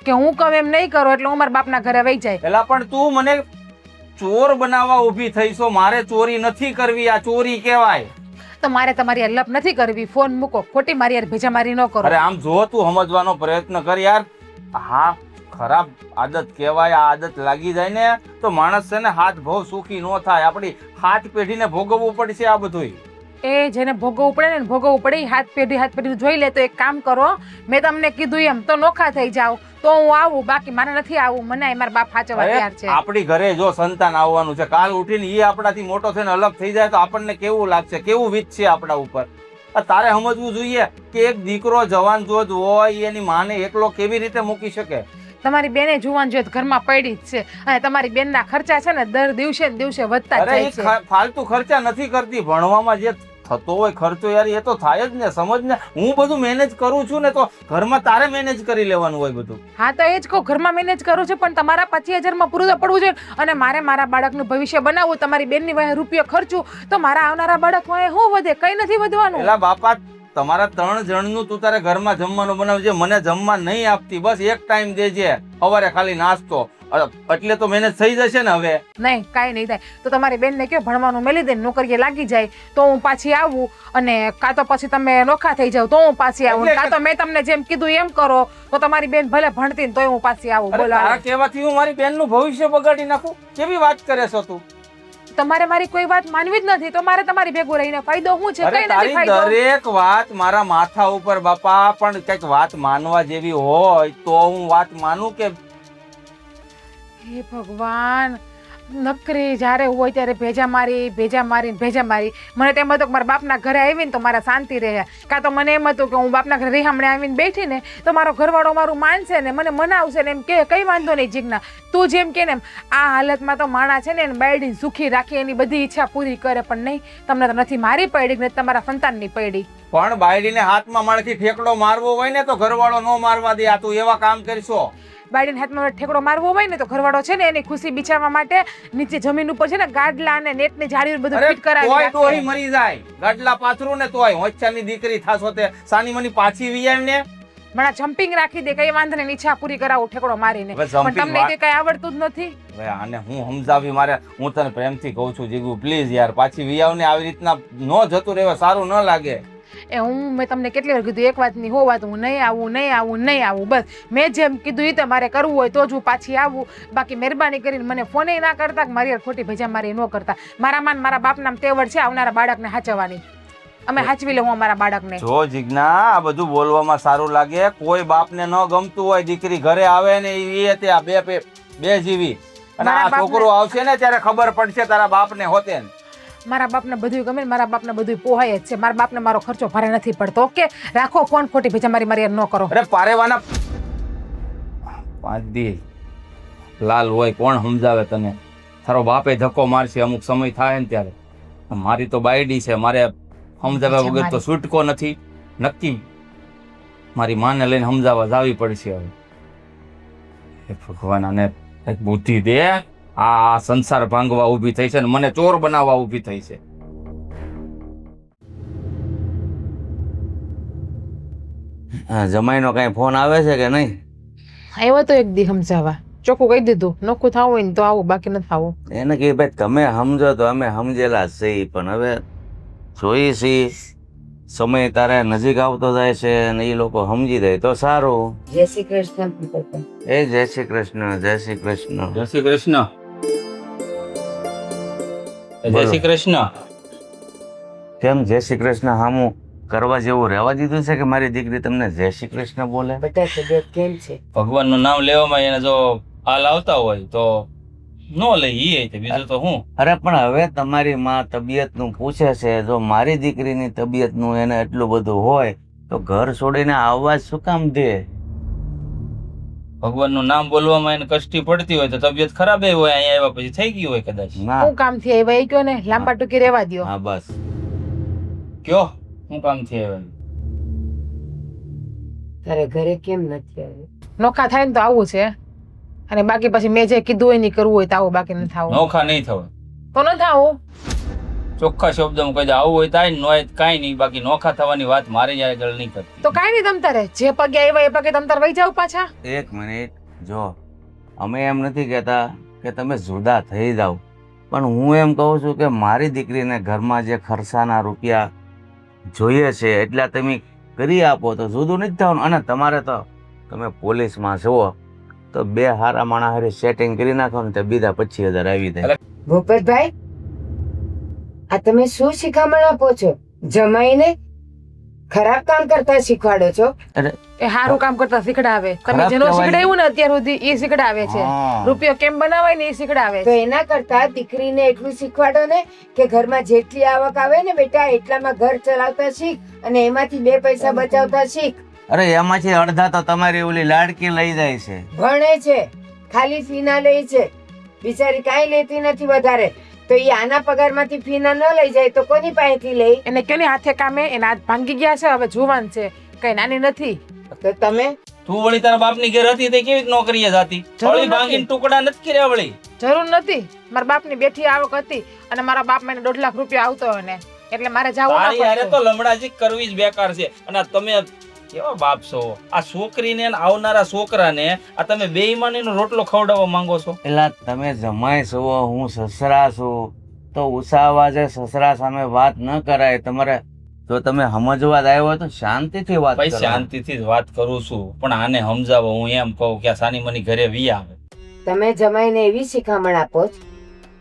કે હું કહું એમ નહીં કરો એટલે હું મારા બાપના ઘરે વહી જાય. પેલા પણ તું મને ચોર બનાવવા ઊભી થઈ છો. મારે ચોરી નથી કરવી, આ ચોરી કહેવાય. તો મારે તમારી હેલ્પ નથી કરવી. ફોન મૂકો, ખોટી મારી યાર ભેજા મારી ન કરો. અરે આમ જો તું સમજવાનો પ્રયત્ન કર યાર. હા ખરાબ આદત કહેવાય. આ આદત લાગી જાય ને તો માણસ છે ને હાથ ભાવ સુખી ન થાય. આપણી હાથ પેઢીને ભોગવવું પડશે આ બધું. એ જેને ભોગવવું પડે ને ભોગવવું પડે, હાથ પેઢી જોઈ લે. તો એક કામ કરો, મેં તમને કીધું એમ તો નોખા થઈ જાવ તો હું આવું, બાકી મારે નથી આવું. મને મારા બાપ સાચવવા તૈયાર છે. આપણી ઘરે જો સંતાન આવવાનું છે, કાલ ઉઠીને એ આપણાથી મોટો થઈને અલગ થઈ જાય તો આપણને કેવું લાગશે, કેવું વીત છે આપણા ઉપર. તારે સમજવું જોઈએ કે એક દીકરો જવાન જોત હોય એની માને એકલો કેવી રીતે મૂકી શકે. તમારી બેને જુવાન જોઈએ ઘરમાં પડી જ છે, અને તમારી બેનના ખર્ચા છે ને દર દિવસે ને દિવસે વધતા જ જાય છે. ફાલતુ ખર્ચા નથી કરતી, ભણવામાં જે થતો હોય ખર્ચો યાર એ તો થાય જ ને. સમજ ને, હું બધું મેનેજ કરું છું ને, તો ઘરમાં તારે મેનેજ કરી લેવાનું હોય બધું. હા તો એ જ કહું, ઘરમાં મેનેજ કરું છું પણ તમારા 25,000 પૂરું તો પડવું જોઈએ. અને મારે મારા બાળકનું ભવિષ્ય બનાવવું, તમારી બેનની વાહે રૂપિયો ખર્ચું, તો મારા આવનારા બાળક વાહે શું વધે? કઈ નથી વધવાનું. પેલા બાપા તમારા 3 જણનું તું તારે ઘરમાં જમવાનું બનાવજે. મને જમવા નહીં આપતી, બસ એક ટાઈમ દેજે, સવારે ખાલી નાસ્તો, એટલે તો મેનેજ થઈ જશે ને. હવે નહીં, કાંઈ નહીં થાય તો તમારી બેનને કયો ભણવાનું મેલી દે, નોકરીએ લાગી જાય તો હું પાછી આવું, અને કાં તો પછી તમે નોખા થઈ જાવ તો હું પાછી આવું, કાં તો મેં તમને જેમ કીધું એમ કરો તો તમારી બેન ભલે ભણતી ને તોય હું પાછી આવું. બોલો, તારા કહેવાથી હું મારી બેનનું ભવિષ્ય બગાડી નાખું? કેવી વાત કરે છો તું? તમારે મારી કોઈ વાત માનવી જ નથી તો મારે તમારી ભેગું રહીને ફાયદો શું છે? કઈ નથી તારી ફાયદો. દરેક વાત મારા માથા ઉપર બાપા, પણ કઈક વાત માનવા જેવી હોય તો હું વાત માનું કે. હે ભગવાન, નકરી જ્યારે હોય ત્યારે ભેજા મારી. મને તો એમ હતું કે મારા બાપના ઘરે આવીને તો મારા શાંતિ રહે, કાં તો મને એમ હતું કે હું બાપના ઘરે રીહામણે આવીને બેઠી ને તો મારો ઘરવાળો મારું માનશે ને મને મનાવશે ને એમ કે કઈ વાંધો નહીં જીજ્ઞા, તું જેમ કે ને એમ. આ હાલતમાં તો માણા છે ને એને બાયડીને સુખી રાખી એની બધી ઈચ્છા પૂરી કરે, પણ નહીં, તમને તો નથી મારી પડી ને તમારા સંતાનની પડી. પણ બાયડીને હાથમાં માળથી ઠેકડો મારવો હોય ને તો ઘરવાળો ન મારવા દે. આ તું એવા કામ કરશો? બાયડીને હાથમાં ઠેકડો મારવો હોય ને તો ઘરવાળો છે ને એની ખુશી બિચારવા માટે નીચે જમીન ઉપર છે ને ગાડલા અને નેટની જાળીઓ બધું અરે ફિટ કરાવી તોય રાખે. ડોહી મરી જાય ગાડલા પાથરું ને તોય હોચ્ચાની દીકરી થાશો તે સાની મની પાછી વિયાવ ને મને જમ્પિંગ રાખી દે કઈ વાંધો નહીં ઈચ્છા પૂરી કરાવું ઠેકડો મારીને હવે પણ jumping તમને તે કઈ આવડતું જ નથી. હવે આને હું સમજાવી મારે હું તને પ્રેમથી કહું છું જીગુ પ્લીઝ યાર પાછી વિયાવ ને આવી રીતના નો જતું રહેવા સારું ન લાગે. મેં તમને કેટલી વાર કીધું એક વાતની હો વાત હું નહીં આવું બસ મેં જેમ કીધું એ તમારે કરવું હોય તો જ હું પાછી આવું બાકી મહેરબાની કરીને મને ફોને ના કરતા કે મારી યાર ખોટી ભેજા મારી ન કરતા મારા બાપના તેવડ છે આવનારા બાળકને હાચવવાની અમે હાચવી લઉં અમારા બાળકને. જો જીજ્ઞા આ બધું બોલવામાં સારું લાગે કોઈ બાપને ન ગમતું હોય દીકરી ઘરે આવે ને એ ત્યાં બે જીવી અને મારા આ બાપને- છોકરો આવશે ને ત્યારે ખબર પડશે તારા બાપને હોતે ને. મારા બાપને બધું ગમે ને મારા બાપને બધું પોહાય જ છે મારા બાપને મારો ખર્ચો ભારે નથી પડતો. ઓકે રાખો ફોન ખોટી ભેજા મારી યાર ન કરો. અરે પારેવાના 5 દી લાલ હોય કોણ સમજાવે તને તારો બાપે ધક્કો મારશે અમુક સમય થાય ને ત્યારે મારી તો બાયડી છે મારે સમજાવ્યા વગર તો છૂટકો નથી નક્કી મારી માને લઈને સમજાવવા જાવી પડશે હવે. હે ભગવાન આને એક બુદ્ધિ દે આ સંસાર ભાંગવા ઊભી થઈ છે ને મને ચોર બનાવવા ઊભી થઈ છે. જમાઈનો કઈ ફોન આવે છે કે નહીં? આવ્યો તો એક દી સમજાવવા ચોખ્ખું કહી દીધું નોખું થવું હોય ને તો આવું બાકી નથી આવું. એને કે ભાઈ તમે સમજો તો અમે સમજેલા જ છીએ પણ હવે જોઈએ છીએ સમય તારે નજીક આવતો જાય છે અને એ લોકો સમજી જાય તો સારું. જય શ્રી કૃષ્ણ પપ્પા. એ જય શ્રી કૃષ્ણ જય શ્રી કૃષ્ણ. જય શ્રી કૃષ્ણ. જય શ્રી કૃષ્ણ. કેમ જય શ્રી કૃષ્ણ હામું કરવા જેવું રહેવા દીધું છે કે મારી દીકરી તમને જય શ્રી કૃષ્ણ બોલે? બેટા તબિયત કેમ છે? ભગવાનનું નામ લેવામાં એને જો હાલ આવતા હોય તો નો લઈ એ બીજું તો હું. અરે પણ હવે તમારી માં તબિયતનું પૂછે છે જો મારી દીકરીની તબિયતનું એને એટલું બધું હોય તો ઘર છોડીને આવવા જ શું કામ દે? ભગવાનનું નામ બોલવામાં એને કષ્ટી પડતી હોય તો તબિયત ખરાબ એ હોય અહીંયા આવ્યા પછી થઈ ગયું હોય કદાચ. ના શું કામ થી આવ્યા એ કયો ને લાંબા ટૂંકી રહેવા દ્યો. હા બસ કયો હું કામ થી આવ્યા? તારે ઘરે કેમ નથી આવ્યો? નોખા થાય ને તો આવું છે અને બાકી પછી મેં જે કીધું હોય નહીં કરવું હોય તો આવું બાકી નથી આવું નોખા નહીં થવાય તો ન થાવું. ચોખ્ખા શબ્દમાં કહી દે આવું હોય થાય ને હોય કાંઈ નહીં બાકી નોખા થવાની વાત મારી આગળ નહીં કરતી. તો કાંઈ નહીં તમ તારે જે પગે આવ્યા એ પગે તમ તારે વહી જાવ પાછા. એક મિનિટ જો અમે એમ નથી કહેતા કે તમે જુદા થઈ જાઓ પણ હું એમ કહું છું કે મારી દીકરીને ઘરમાં જે ખર્ચાના રૂપિયા જોઈએ છે એટલા તમે કરી આપો તો જુદું નથી થવાનું. અને તમારે તો તમે પોલીસમાં છો તો બે હારા માણા હારે સેટિંગ કરી નાખો ને તો બીજા 25,000 આવી જાય. ભૂપતભાઈ આ તમે શું શિખામણ આપો છો? જમાઈને ખરાબ કામ કરતા શીખવાડો છો? એ સારું કામ કરતા શીખડાવે. તમે ખરાબ જેનો કહેવાય. શીખડાવ્યું ને અત્યાર સુધી એ શીખડાવે છે. હા. રૂપિયો કેમ બનાવાય ને એ શીખડાવે તો છે. એના કરતા દીકરીને એટલું શીખવાડો ને કે ઘરમાં જેટલી આવક આવે ને બેટા એટલામાં ઘર ચલાવતા શીખ અને એમાંથી 2 પૈસા બચાવતા શીખ. અરે એમાંથી અડધા તો તમારી ઓલી લાડકી લઈ જાય છે. ભણે છે ખાલી ફીના લે છે બિચારી કાંઈ લેતી નથી વધારે તો એ આના પગારમાંથી ફીના ન લઈ જાય તો કોની પાસેથી લે? એને કયો ને હાથે કામે એના હાથ ભાંગી ગયા છે હવે જુવાન છે કઈ નાની નથી. તો તમે તું વળી તારા બાપની ઘેર હતી તે કેવી નોકરીએ જાતી? જરૂર થોડી નથી. ભાંગીને ટુકડા નથી કર્યા વળી. જરૂર નથી. મારા બાપની બેઠી આવક હતી અને મારા બાપ મને 1.5 લાખ રૂપિયા આવતો હોય ને એટલે મારે જવું ના તારી હારે પડતું. તો લમડાજી કરવી જ બેકાર છે. અને આ તમે કેવા બાપ છો? આ છોકરીને અને આવનારા છોકરાને આ તમે બેઈમાનીનો રોટલો ખવડાવવા માંગો છો? એલા તમે જમાઈ છો હું સસરા છું તો ઊંચા અવાજે સસરા સામે વાત ન કરાય. તમારે જો તમે સમજવા જ આવ્યો હોય તો શાંતિથી વાત ભાઈ કરો. શાંતિથી જ વાત કરું છું પણ આને સમજાવો. હું એમ કહું કે આ સાની મની ઘરે વી આવે. તમે જમાઈને એવી શિખામણ આપો છો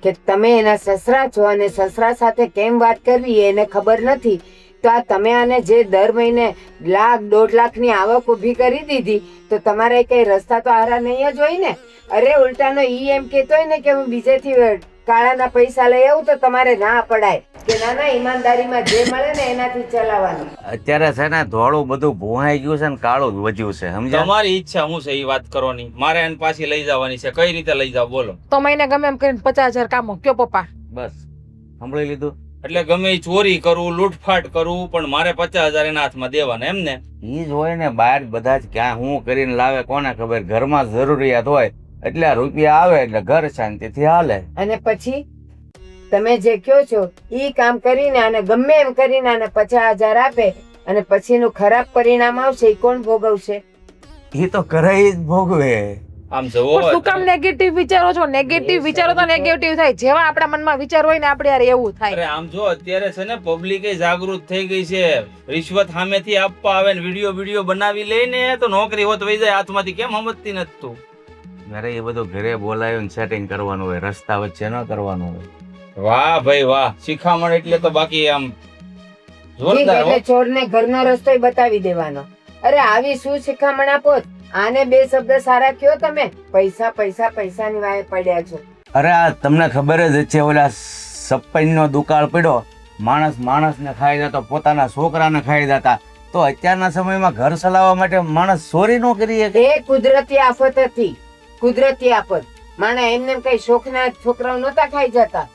કે તમે એના સસરા છો અને સસરા સાથે કેમ વાત કરવી એને ખબર નથી તો આ તમે આને જે દર મહિને 1 લાખ 1.5 લાખની આવક ઊભી કરી દીધી તો તમારે કઈ રસ્તા તો હારા નહીં જ હોય ને. અરે ઉલટાનો ઈ એમ કહેતો હોય ને કે હું બીજેથી કાળાના પૈસા લઈ આવું તો તમારે ના પડાય કે ના ના ઈમાનદારીમાં જે મળે ને એનાથી ચલાવવાનું. અત્યારે છે ને ધોળું બધું ભૂહાઈ ગયું છે ને કાળું જ વધ્યું છે સમજ્યા? તમારી ઈચ્છા હું છે એ વાત કરવાની. મારે એને પાછી લઈ જવાની છે. કઈ રીતે લઈ જાવ બોલો? તો મહિને ગમે એમ કરીને 50,000 કામો કયો પપ્પા. બસ સાંભળી લીધું. એટલે ગમે એ ચોરી કરું લૂંટફાટ કરું પણ મારે 50,000 એના હાથમાં દેવાના એમ ને? ઈ જ હોય ને, બહાર બધા જ ક્યાં હું કરીને લાવે કોને ખબર. ઘરમાં જરૂરિયાત હોય એટલે આ રૂપિયા આવે એટલે ઘર શાંતિથી હાલે. અને પછી તમે જે કહો છો ઈ કામ કરીને અને ગમે એમ કરીને આને 50,000 આપે અને પછીનું ખરાબ પરિણામ આવશે ઈ કોણ ભોગવશે? ઈ તો કરે ઈ જ ભોગવે. આમ જુઓ પણ શું કામ નેગેટિવ વિચારો છો? નેગેટિવ વિચારો તો નેગેટિવ થાય, જેવા આપણા મનમાં વિચાર હોય ને આપણે યાર એવું થાય. અરે આમ જો અત્યારે છે ને પબ્લિક જાગૃત થઈ ગઈ છે. રિશ્વત સામેથી આપવા આવે ને વિડીયો બનાવી લઈને તો નોકરી હોત વહી જાય હાથમાંથી. કેમ સમજતી નથી તું? અરે એ બધું ઘરે બોલાવ્યું સેટિંગ કરવાનું હોય, રસ્તા વચ્ચે ન કરવાનું હોય. વાહ ભાઈ વાહ, શિખામણ એટલે તો બાકી આમ ઠીક, જોરદાર હો. એટલે ચોરને ઘરનો રસ્તો બતાવી દેવાનો. અરે આવી શું શિખામણ આપો? આને 2 શબ્દ સારા કયો તમે. પૈસા પૈસા પૈસાની વાય પડ્યા છો. અરે આ તમને ખબર જ છે, ઓલા સપ્પનનો દુકાળ પડ્યો, માણસને ખાઈ જતો, પોતાના છોકરાને ખાઈ જતા. તો અત્યારના સમયમાં ઘર ચલાવવા માટે માણસ ચોરી ન કરીએ? એ કુદરતી આફત હતી, કુદરતી આફત. માણે એમને કઈ શોખના છોકરાઓ નહોતા ખાઈ જતા.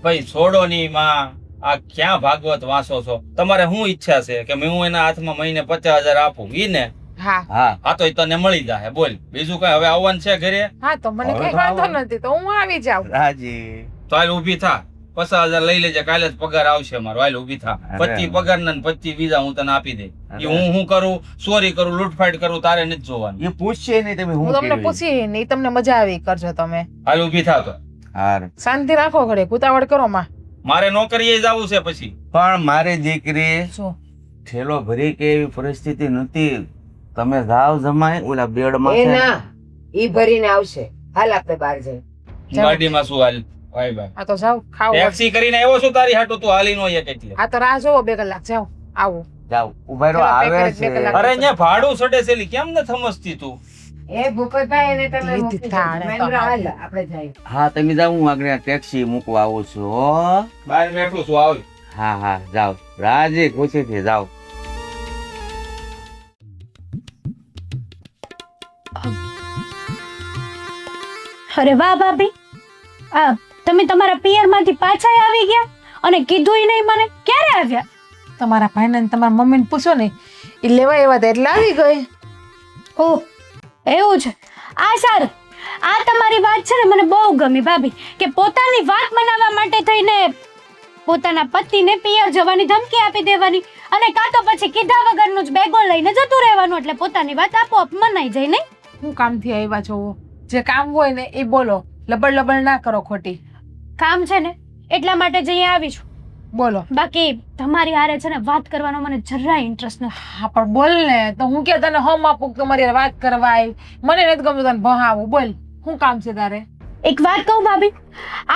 ભાઈ છોડો ની માં, આ ક્યાં ભાગવત વાંચો છો? તમારે શું ઈચ્છા છે કે હું એના હાથમાં મહિને 50,000 આપું? ઈ ને? હા હા, હા તો ઈ તને મળી જાય. બોલ બીજું કઈ હવે આવવાનું છે ઘરે? હા તો મને હવે કઈ તો વાંધો આવો. નથી, તો હું આવી જાઉં. રાજી. તો હાલ ઊભી થા, 50,000 લઈ લેજે, કાલે જ પગાર આવશે મારો. હાલ ઊભી થા. અરે. 25 પગાર ને 25 બીજા હું તને આપી દે. અરે. ઈ હું કરું, ચોરી કરું, લૂંટફાટ કરું, તારે નથી જોવાનું. એ પૂછશે નહીં તમે હું શું તમને કર્યું. પૂછી નહીં, તમને મજા આવી કરજો તમે. હાલ ઊભી થા તો. હાર. શાંતિ રાખો ઘરે, કુતાવડ કરો માં. મારે નોકરીએ જવું છે પછી. પણ મારી દીકરી શું ઠેલો ભરી કે એવી પરિસ્થિતિ નથી. તમે જાવ જમાય ઓલા બેડમાં એ છે ને. ના, ઈ ભરીને આવશે. હાલ આપણે બહાર જઈએ. ગાડીમાં શું હાલ? ભાઈ ભાઈ આ તો જાવ ખાઓ. ટેક્સી કરીને આવ્યો છું તારી હાટુ, તું હાલી નો એક એટલે. આ તો રાહ જોવો 2 કલાક, જાઓ આવો. જાવ ઉભા રહો, ચલો, આવે બે છે. કલાક. અરે અહીંયા ભાડું સડે છે લી, કેમ ન સમજતી તું? એ ભૂપતભાઈ એને તમે લીધી મૂકી દેજો. થાળે તો મહેન્દ્ર, હાલ આપણે જઈએ. હા તમે જાવ, હું આગળ ટેક્સી મૂકવા આવું છું હો. બહાર બેઠું છું, આવ. હા હા જાવ, રાજી ખુશીથી જાવ. અરે વાહ ભાભી, આ તમે તમારા પિયરમાંથી પાછા આવી ગયા અને કીધુંય નહીં મને. ક્યારે આવ્યા? તમારા ભાઈને ને તમારા મમ્મીને પૂછો ને, એ લેવા એવા હતા એટલે આવી ગઈ. ઓહ એવું છે. આ સારું, આ તમારી વાત છે ને મને બહુ ગમી ભાભી, કે પોતાની વાત મનાવવા માટે થઈને પોતાના પતિને પિયર જવાની ધમકી આપી દેવાની અને કાં તો પછી કીધા વગરનું જ બેગો લઈને જતું રહેવાનું, એટલે પોતાની વાત આપોઆપ મનાઈ જાય નહીં? હું કામથી આવ્યા છો? જે કામ હોય ને એ બોલો, લબડ ના કરો ખોટી. કામ છે ને એટલા માટે જ અહીંયા આવી છું. બોલો. બાકી તમારી હારે છે ને વાત કરવાનો મને જરાય ઇન્ટરેસ્ટ નથી. હા પણ બોલ ને, તો હું કે તને હમ આપું કે તમારી હારે વાત કરવા આવી? મને નથી ગમતું તને ભણાવું. બોલ, શું કામ છે તારે? એક વાત કહું ભાભી,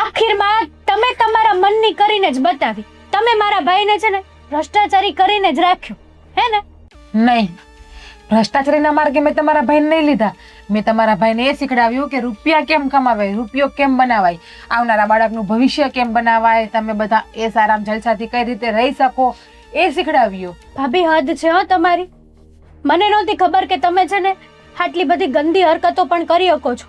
આખીરમાં તમે તમારા મનની કરીને જ બતાવી. તમે મારા ભાઈને છે ને ભ્રષ્ટાચારી કરીને જ રાખ્યો, હે ને? નહીં, ભ્રષ્ટાચારીના માર્ગે મેં તમારા ભાઈને નહીં લીધા. મેં તમારા ભાઈને એ શીખડાવ્યું કે રૂપિયા કેમ કમાવાય, રૂપિયો કેમ બનાવાય, આવનારા બાળકનું ભવિષ્ય કેમ બનાવાય, તમે બધા એ સારામ જલસાથી કઈ રીતે રહી શકો એ શીખડાવ્યું. ભાભી હદ છે હો તમારી. મને નહોતી ખબર કે તમે છે ને આટલી બધી ગંદી હરકતો પણ કરી શકો છો.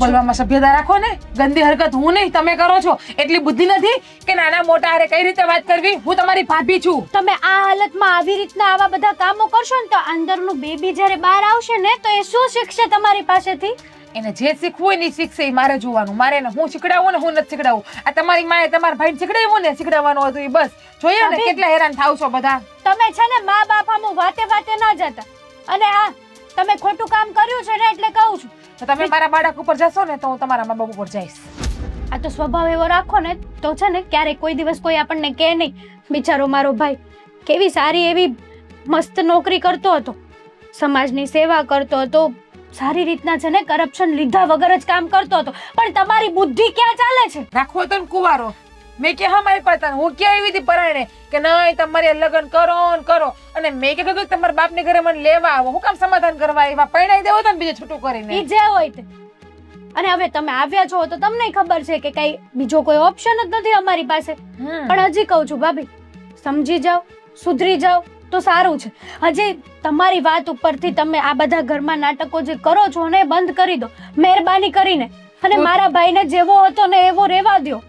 બોલવામાં સભ્યતા રાખો ને. ગંદી હરકત હું નહીં તમે કરો છો. એટલી બુદ્ધિ નથી કે નાના મોટા હારે કઈ રીતે વાત કરવી? હું તમારી ભાભી છું. તમે આ હાલતમાં આવી રીતના આવા બધા કામો કરશો ને તો અંદરનું બેબી જ્યારે બહાર આવશે ને તો એ શું શીખશે તમારી પાસેથી? એને જે શીખવું હોય ને ઈ શીખશે, ઈ મારે જોવાનું. મારે એને હું શીખડાવું ને હું નથી શીખડાવું. આ તમારી માએ તમારા ભાઈને શીખડાવ્યું ને, શીખડાવવાનું હતું ઈ બસ. જોઈએ ને કેટલા હેરાન થાવ છો બધા. તમે છે ને મા બાપ આમ વાતે વાતે ના જતા. અને હા, તમે ખોટું કામ કર્યું છે ને એટલે કહું છું. તો તમે મારા બાળક ઉપર જશો ને તો હું તમારા મા બાપ ઉપર જઈશ. આ તો સ્વભાવ એવો રાખો ને તો છે ને ક્યારેક કોઈ દિવસ કોઈ આપણને કહે નહીં, બિચારો મારો ભાઈ કેવી સારી એવી મસ્ત નોકરી કરતો હતો, સમાજની સેવા કરતો હતો, સારી રીતના છે ને કરપ્શન લીધા વગર જ કામ કરતો હતો, પણ તમારી બુદ્ધિ ક્યાં ચાલે છે? રાખવો તો ને કુવારો. મેં કે હા મારી પાસે હું ક્યાં એવી હતી પરાયણે કે નહીં તમારે લગ્ન કરો ને કરો, અને મેં કે કીધું તમારા બાપને ઘરે મને લેવા આવો. હું કામ સમાધાન કરવા આવ્યા? પરણાઈ દેવો તો ને બીજે છૂટું કરીને. ઈ જે હોય તે. અને હવે તમે આવ્યા છો તો તમને ખબર છે કે કઈ બીજો કોઈ ઓપ્શન જ નથી અમારી પાસે. પણ હજી કહું છું ભાભી, સમજી જાઓ, સુધરી જાઓ તો સારું છે. હજી તમારી વાત ઉપરથી તમે આ બધા ઘરમાં નાટકો જે કરો છો ને એ બંધ કરી દો મહેરબાની કરીને, અને મારા ભાઈને જેવો હતો ને એવો રહેવા દો.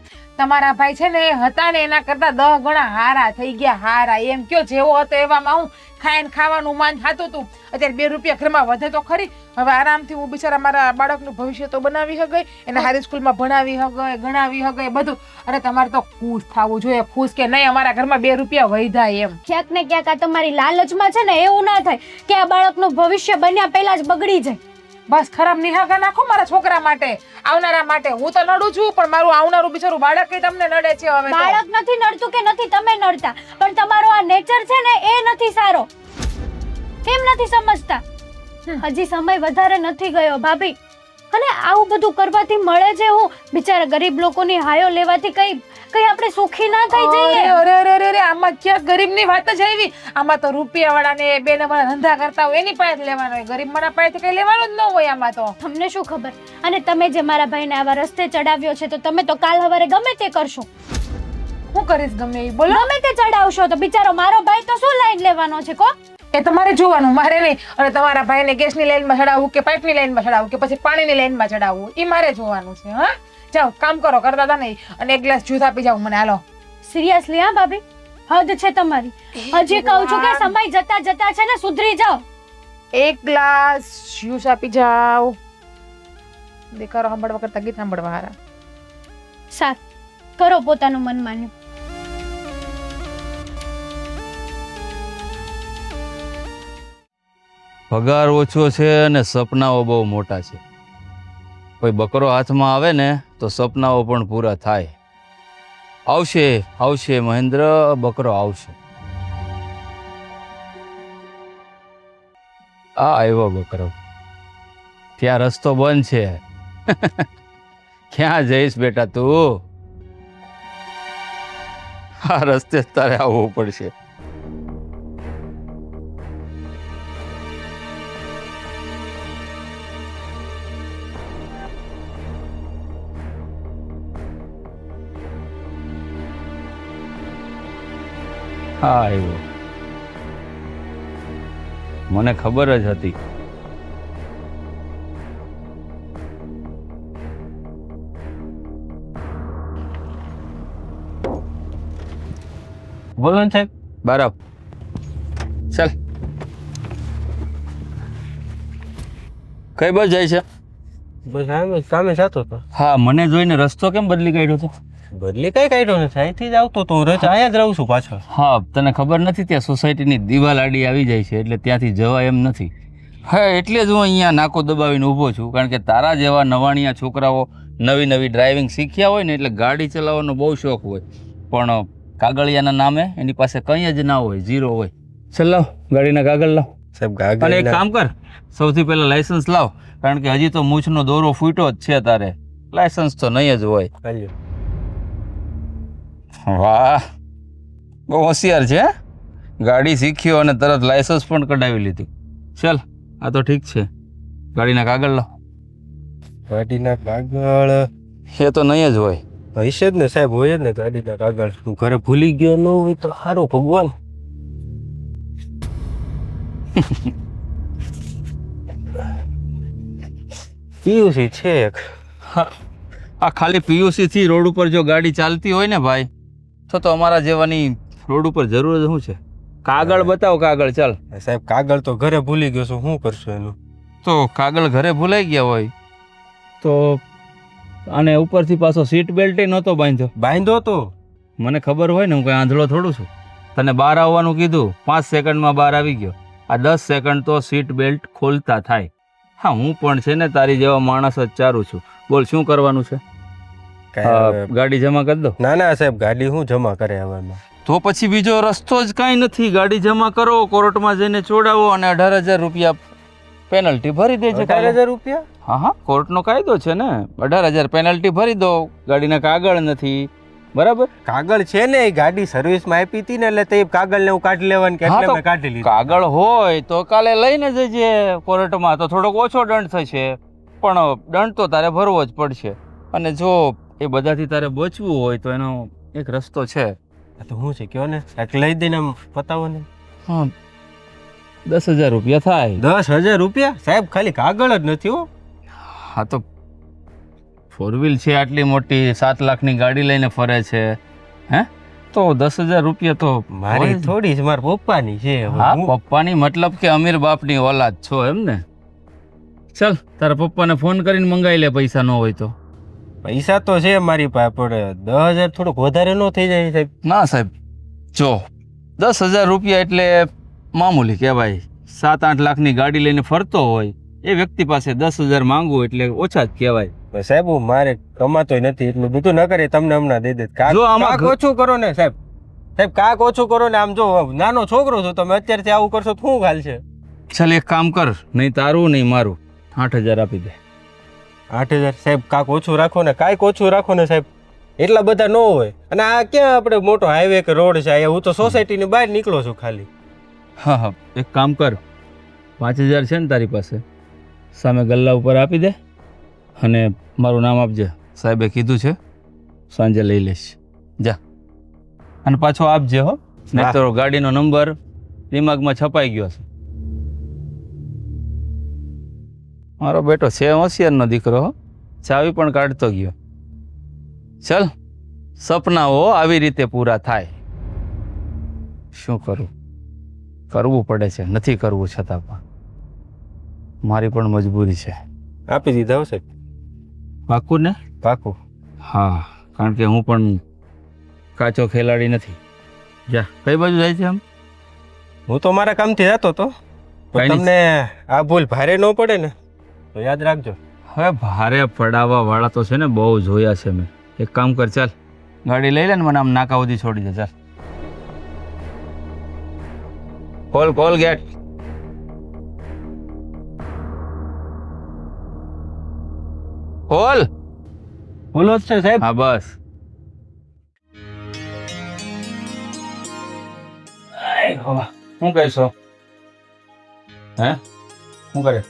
તમારા ભાઈ છે ને એ હતા ને એના કરતા 10 ગણા હારા થઈ ગયા, હારા. એમ કયો જેવો હતો એવામાં હું ખાઈને ખાવાનું માન થતું હતું. અત્યારે 2 રૂપિયા ઘરમાં વધે તો ખરી. હવે આરામથી હું બિચારા મારા બાળકનું ભવિષ્ય તો બનાવી હગઈ, એને સારી સ્કૂલમાં ભણાવી હગઈ, ગણાવી હગઈ, બધું. અરે તમારે તો ખુશ થવું જોઈએ, ખુશ કે નહીં અમારા ઘરમાં 2 રૂપિયા વધ્યા એમ. ક્યાંક ને ક્યાંક આ તમારી લાલચમાં છે ને એવું ના થાય કે આ બાળકનું ભવિષ્ય બન્યા પહેલા જ બગડી જાય. બસ ખરાબ નિહાગા નાખો મારા છોકરા માટે, આવનારા માટે. હું તો નડું છું પણ મારું આવનારું બિચારું બાળક તમને નડે છે હવે તો. બાળક નથી નડતું કે નથી તમે નડતા, પણ તમારો આ નેચર છે ને એ નથી સારો. કેમ નથી સમજતા? હજી સમય વધારે નથી ગયો ભાભી, અને આવું બધું કરવાથી મળે છે હું બિચારા ગરીબ લોકોની હાયો લેવાથી કઈ આપણે સુખી ના થઈ જઈએ. અરે અરે અરે અરે, આમાં ક્યાં ગરીબની વાત જ આવી? આમાં તો રૂપિયા વાળાને બે નંબર ધંધા કરતા હોય એની પાસે લેવાનો હોય, ગરીબ મારા પાસેથી કઈ લેવાનું જ ન હોય આમાં તો. તમને શું ખબર? અને તમે જે મારા ભાઈને આવા રસ્તે ચડાવ્યો છે તો તમે તો કાલ સવારે ગમે તે કરશો. હું કરીશ ગમે એ બોલો. ગમે તે ચડાવશો તો બિચારો મારો ભાઈ તો શું લાઈન લેવાનો છે કો? એ તમારે જોવાનું, મારે નહીં. અને તમારા ભાઈને ગેસની લાઈનમાં ચડાવવું કે પાઇપની લાઈનમાં ચડાવવું કે પછી પાણીની લાઈનમાં ચડાવવું એ મારે જોવાનું છે. હા જાઓ કામ કરો, કરતા હતા નહીં. અને 1 ગ્લાસ જ્યુસ આપી જાઓ મને, હાલો. સિરિયસલી હા ભાભી, હદ છે તમારી. હજી કહું છું કે સમય જતા જતા છે ને સુધરી જાઓ. 1 ગ્લાસ જ્યુસ આપી જાઓ. દેખારો સાંભળવા કરતા ગીત સાંભળવા હારા. સાર કરો પોતાનું મન માન્યું. પગાર ઓછો છે અને સપનાઓ બહુ મોટા છે. કોઈ બકરો હાથમાં આવે ને તો સપનાઓ પણ પૂરા થાય. આવશે આવશે મહેન્દ્ર, બકરો આવશે. આવ્યો બકરો. ત્યાં રસ્તો બંધ છે. ક્યાં જઈશ બેટા તું? આ રસ્તે જ તારે આવવું પડશે. હા આવ્યો. મને ખબર જ હતી. બોલો ને સાહેબ. બરાબર ચાલ. કઈ બસ જાય છે? બસ આમ કામે જતો હતો. હા મને જોઈને રસ્તો કેમ બદલી કાઢ્યો હતો? બદલી કઈ કાઢ્યો નથી, અહીંથી જ આવતો તો હું રોજ અહીંયા જ રહું છું પાછળ. હા તને ખબર નથી ત્યાં સોસાયટીની દિવાલ આડી આવી જાય છે એટલે ત્યાંથી જવાય એમ નથી. હા એટલે જ હું અહીંયા નાકો દબાવીને ઊભો છું, કારણ કે તારા જેવા નવાણિયા છોકરાઓ નવી નવી ડ્રાઇવિંગ શીખ્યા હોય ને એટલે ગાડી ચલાવવાનો બહુ શોખ હોય, પણ કાગળિયાના નામે એની પાસે કંઈ જ ના હોય, ઝીરો હોય. ચાલ લાવ ગાડીના કાગળ લાવ. સાહેબ અને એક કામ કર, સૌથી પહેલા લાયસન્સ લાવ, કારણ કે હજી તો મૂછનો દોરો ફૂટ્યો જ છે, તારે લાયસન્સ તો નહીં જ હોય. વાહ બહુ હોશિયાર છે. ગાડી શીખ્યો અને તરત લાયસન્સ પણ કઢાવી લીધું. ચાલ આ તો ઠીક છે, ગાડીના કાગળ લાવ. ગાડીના કાગળ એ તો નહીં જ હોય. હશે જ ને સાહેબ, હોય જ ને ગાડીના કાગળ. હું ઘરે ભૂલી ગયો ન હોય તો સારું ભગવાન. પીયુસી છે એક. આ ખાલી પીયુસી થી રોડ ઉપર જો ગાડી ચાલતી હોય ને ભાઈ, તો અમારા જેવાની રોડ ઉપર જરૂર જ શું છે? કાગળ બતાવો, કાગળ. ચાલ સાહેબ કાગળ તો ઘરે ભૂલી ગયો છું, શું કરશું એનું? તો કાગળ ઘરે ભૂલાઈ ગયા હોય તો આને ઉપરથી પાછો સીટ બેલ્ટ નહોતો બાંધ્યો. બાંધ્યો તો મને ખબર હોય ને, હું કઈ આંધળો થોડું છું. તને બહાર આવવાનું કીધું, 5 સેકન્ડમાં બહાર આવી ગયો. આ 10 સેકન્ડ તો સીટ બેલ્ટ ખોલતા થાય. હા હું પણ છે ને તારી જેવા માણસ જ ચારું છું. બોલ શું કરવાનું છે? ગાડી જમા કરી દો. ના ના સાહેબ, ગાડી હું જમા કરે હવે? તો પછી બીજો રસ્તો જ કાંઈ નથી. ગાડી જમા કરો, કોર્ટમાં જઈને ચોડાવો અને 18,000 રૂપિયા પેનલ્ટી ભરી દેજો. 18,000 રૂપિયા? હા હા, કોર્ટનો કાયદો છે ને. 18,000 પેનલ્ટી ભરી દો. ગાડીના કાગળ નથી, બરાબર? કાગળ છે ને, એ ગાડી સર્વિસમાં આપી હતી ને એટલે તે કાગળ ને હું કાઢી લેવાનું કે એટલે મેં કાઢી લીધું. કાગળ હોય તો કાલે લઈને જજે કોર્ટમાં, તો થોડોક ઓછો દંડ થશે, પણ દંડ તો તારે ભરવો જ પડશે. અને જો એ બધાથી તારે બચવું હોય તો એનો એક રસ્તો છે. તો શું છે કયો ને, એક લઈ દઈને આમ પતાવો ને. હા 10,000 રૂપિયા થાય. 10,000 રૂપિયા? સાહેબ ખાલી કાગળ જ નથી હો. હા તો ફોર વ્હીલ છે આટલી મોટી, 7 લાખની ગાડી લઈને ફરે છે, હે? તો 10,000 રૂપિયા તો મારી હોય જ. થોડી જ મારા પપ્પાની છે. હવે હા, હું- પપ્પાની મતલબ કે અમીર બાપની ઓલાદ છો એમ ને? ચલ તારા પપ્પાને ફોન કરીને મંગાવી લે, પૈસા ન હોય તો. પૈસા તો છે મારી પાસે, પણ 10,000 થોડુંક વધારે ન થઈ જાય સાહેબ? ના સાહેબ, જો 10,000 રૂપિયા એટલે મામૂલી કહેવાય. 7-8 લાખની ગાડી લઈને ફરતો હોય એ વ્યક્તિ પાસે 10,000 માંગવું એટલે ઓછા જ કહેવાય. પણ સાહેબ હું મારે કમાતોય નથી, એટલું બધું ન કરે, તમને હમણાં દઈ દે. જો આમાં કાક ઓછું કરો ને સાહેબ. સાહેબ કાક ઓછું કરો ને. આમ જો નાનો છોકરો છો તમે, અત્યારથી આવું કરશો તો શું હાલ છે? ચાલ એક કામ કર, નહીં તારું નહીં મારું, 8,000 આપી દે. 8,000 સાહેબ કાક ઓછું રાખો ને, કાંઈક ઓછું રાખો ને સાહેબ. એટલા બધા ન હોય. અને આ ક્યાં આપણે મોટો હાઈવે કે રોડ છે? અહીંયા હું તો સોસાયટીની બહાર નીકળો છું ખાલી. હા હા, એક કામ કર, 5,000 છે ને તારી પાસે, સામે ગલ્લા ઉપર આપી દે અને મારું નામ આપજે. સાહેબે કીધું છે સાંજે લઈ લઈશ. જા, અને પાછો આપજે હો, નહીં તો ગાડીનો નંબર દિમાગમાં છપાઈ ગયો છે. મારો બેટો છે હોશિયારનો દીકરો હો, ચાવી પણ કાઢતો ગયો. ચલ, સપનાઓ આવી રીતે પૂરા થાય. શું કરું, કરવું પડે છે, નથી કરવું છતાં પણ મારી પણ મજબૂરી છે. આપી દીધા હો સાહેબ. પાકું ને? પાકું. હા, કારણ કે હું પણ કાચો ખેલાડી નથી. જા, કઈ બાજુ જાય છે આમ? હું તો મારા કામથી જતો હતો, કાંઈ પણ નહીં. તમને આ ભૂલ ભારે ન પડે ને તો યાદ રાખજો. હવે ભારે પડાવવા વાળા તો છે ને બહુ જોયા છે મેં. એક કામ કર, ચાલ ગાડી લઈ લે ને મને આમ નાકા સુધી છોડી દે. ચાલ, કોલ કોલ ગેટ. કોલ. બોલો જ છે સાહેબ. હા બસ. શું કહેશો? હે, શું કરે?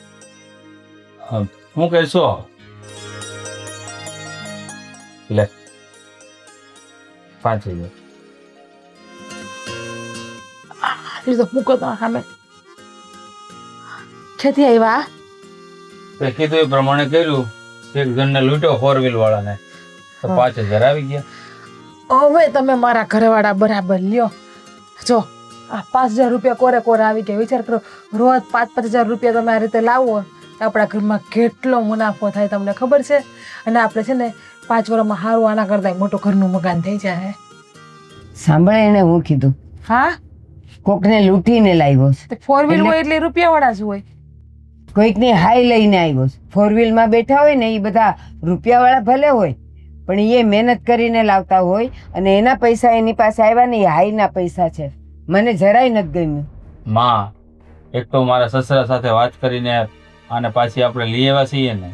હા, શું કહેશો? લે 5,000. એ તો મૂકો તો સામે. ખેતી આવ્યા તે કીધું એ પ્રમાણે કર્યું. એક જણને લૂંટ્યો, 4 વ્હીલ વાળાને, તો 5,000 આવી ગયા. હવે તમે મારા ઘરવાળા બરાબર લ્યો. જો આ 5,000 રૂપિયા કોરે કોરે આવી ગયા. વિચાર કરો, રોજ 5,000 રૂપિયા તમે આ રીતે લાવો તો આપણા ઘરમાં કેટલો મુનાફો થાય તમને ખબર છે? અને આપણે છે ને 5 વર્ષમાં સારું આના કરતા મોટું ઘરનું મકાન થઈ જાય. સાંભળે એને હું કીધું, હા, કોકને લૂંટીને લાવ્યો છે, 4 વ્હીલ હોય એટલે રૂપિયા વાળા જ હોય. કોઈકની હાઈ લઈને આવ્યો છે. 4 વ્હીલમાં બેઠા હોય ને એ બધા રૂપિયાવાળા ભલે હોય, પણ એ મહેનત કરીને લાવતા હોય અને એના પૈસા એની પાસે આવ્યા ને એ હાઈના પૈસા છે. મને જરાય નથી ગમ્યું. માં, એક તો મારા સસરા સાથે વાત કરીને આને પાછી આપણે લઈ આવ્યા છીએ ને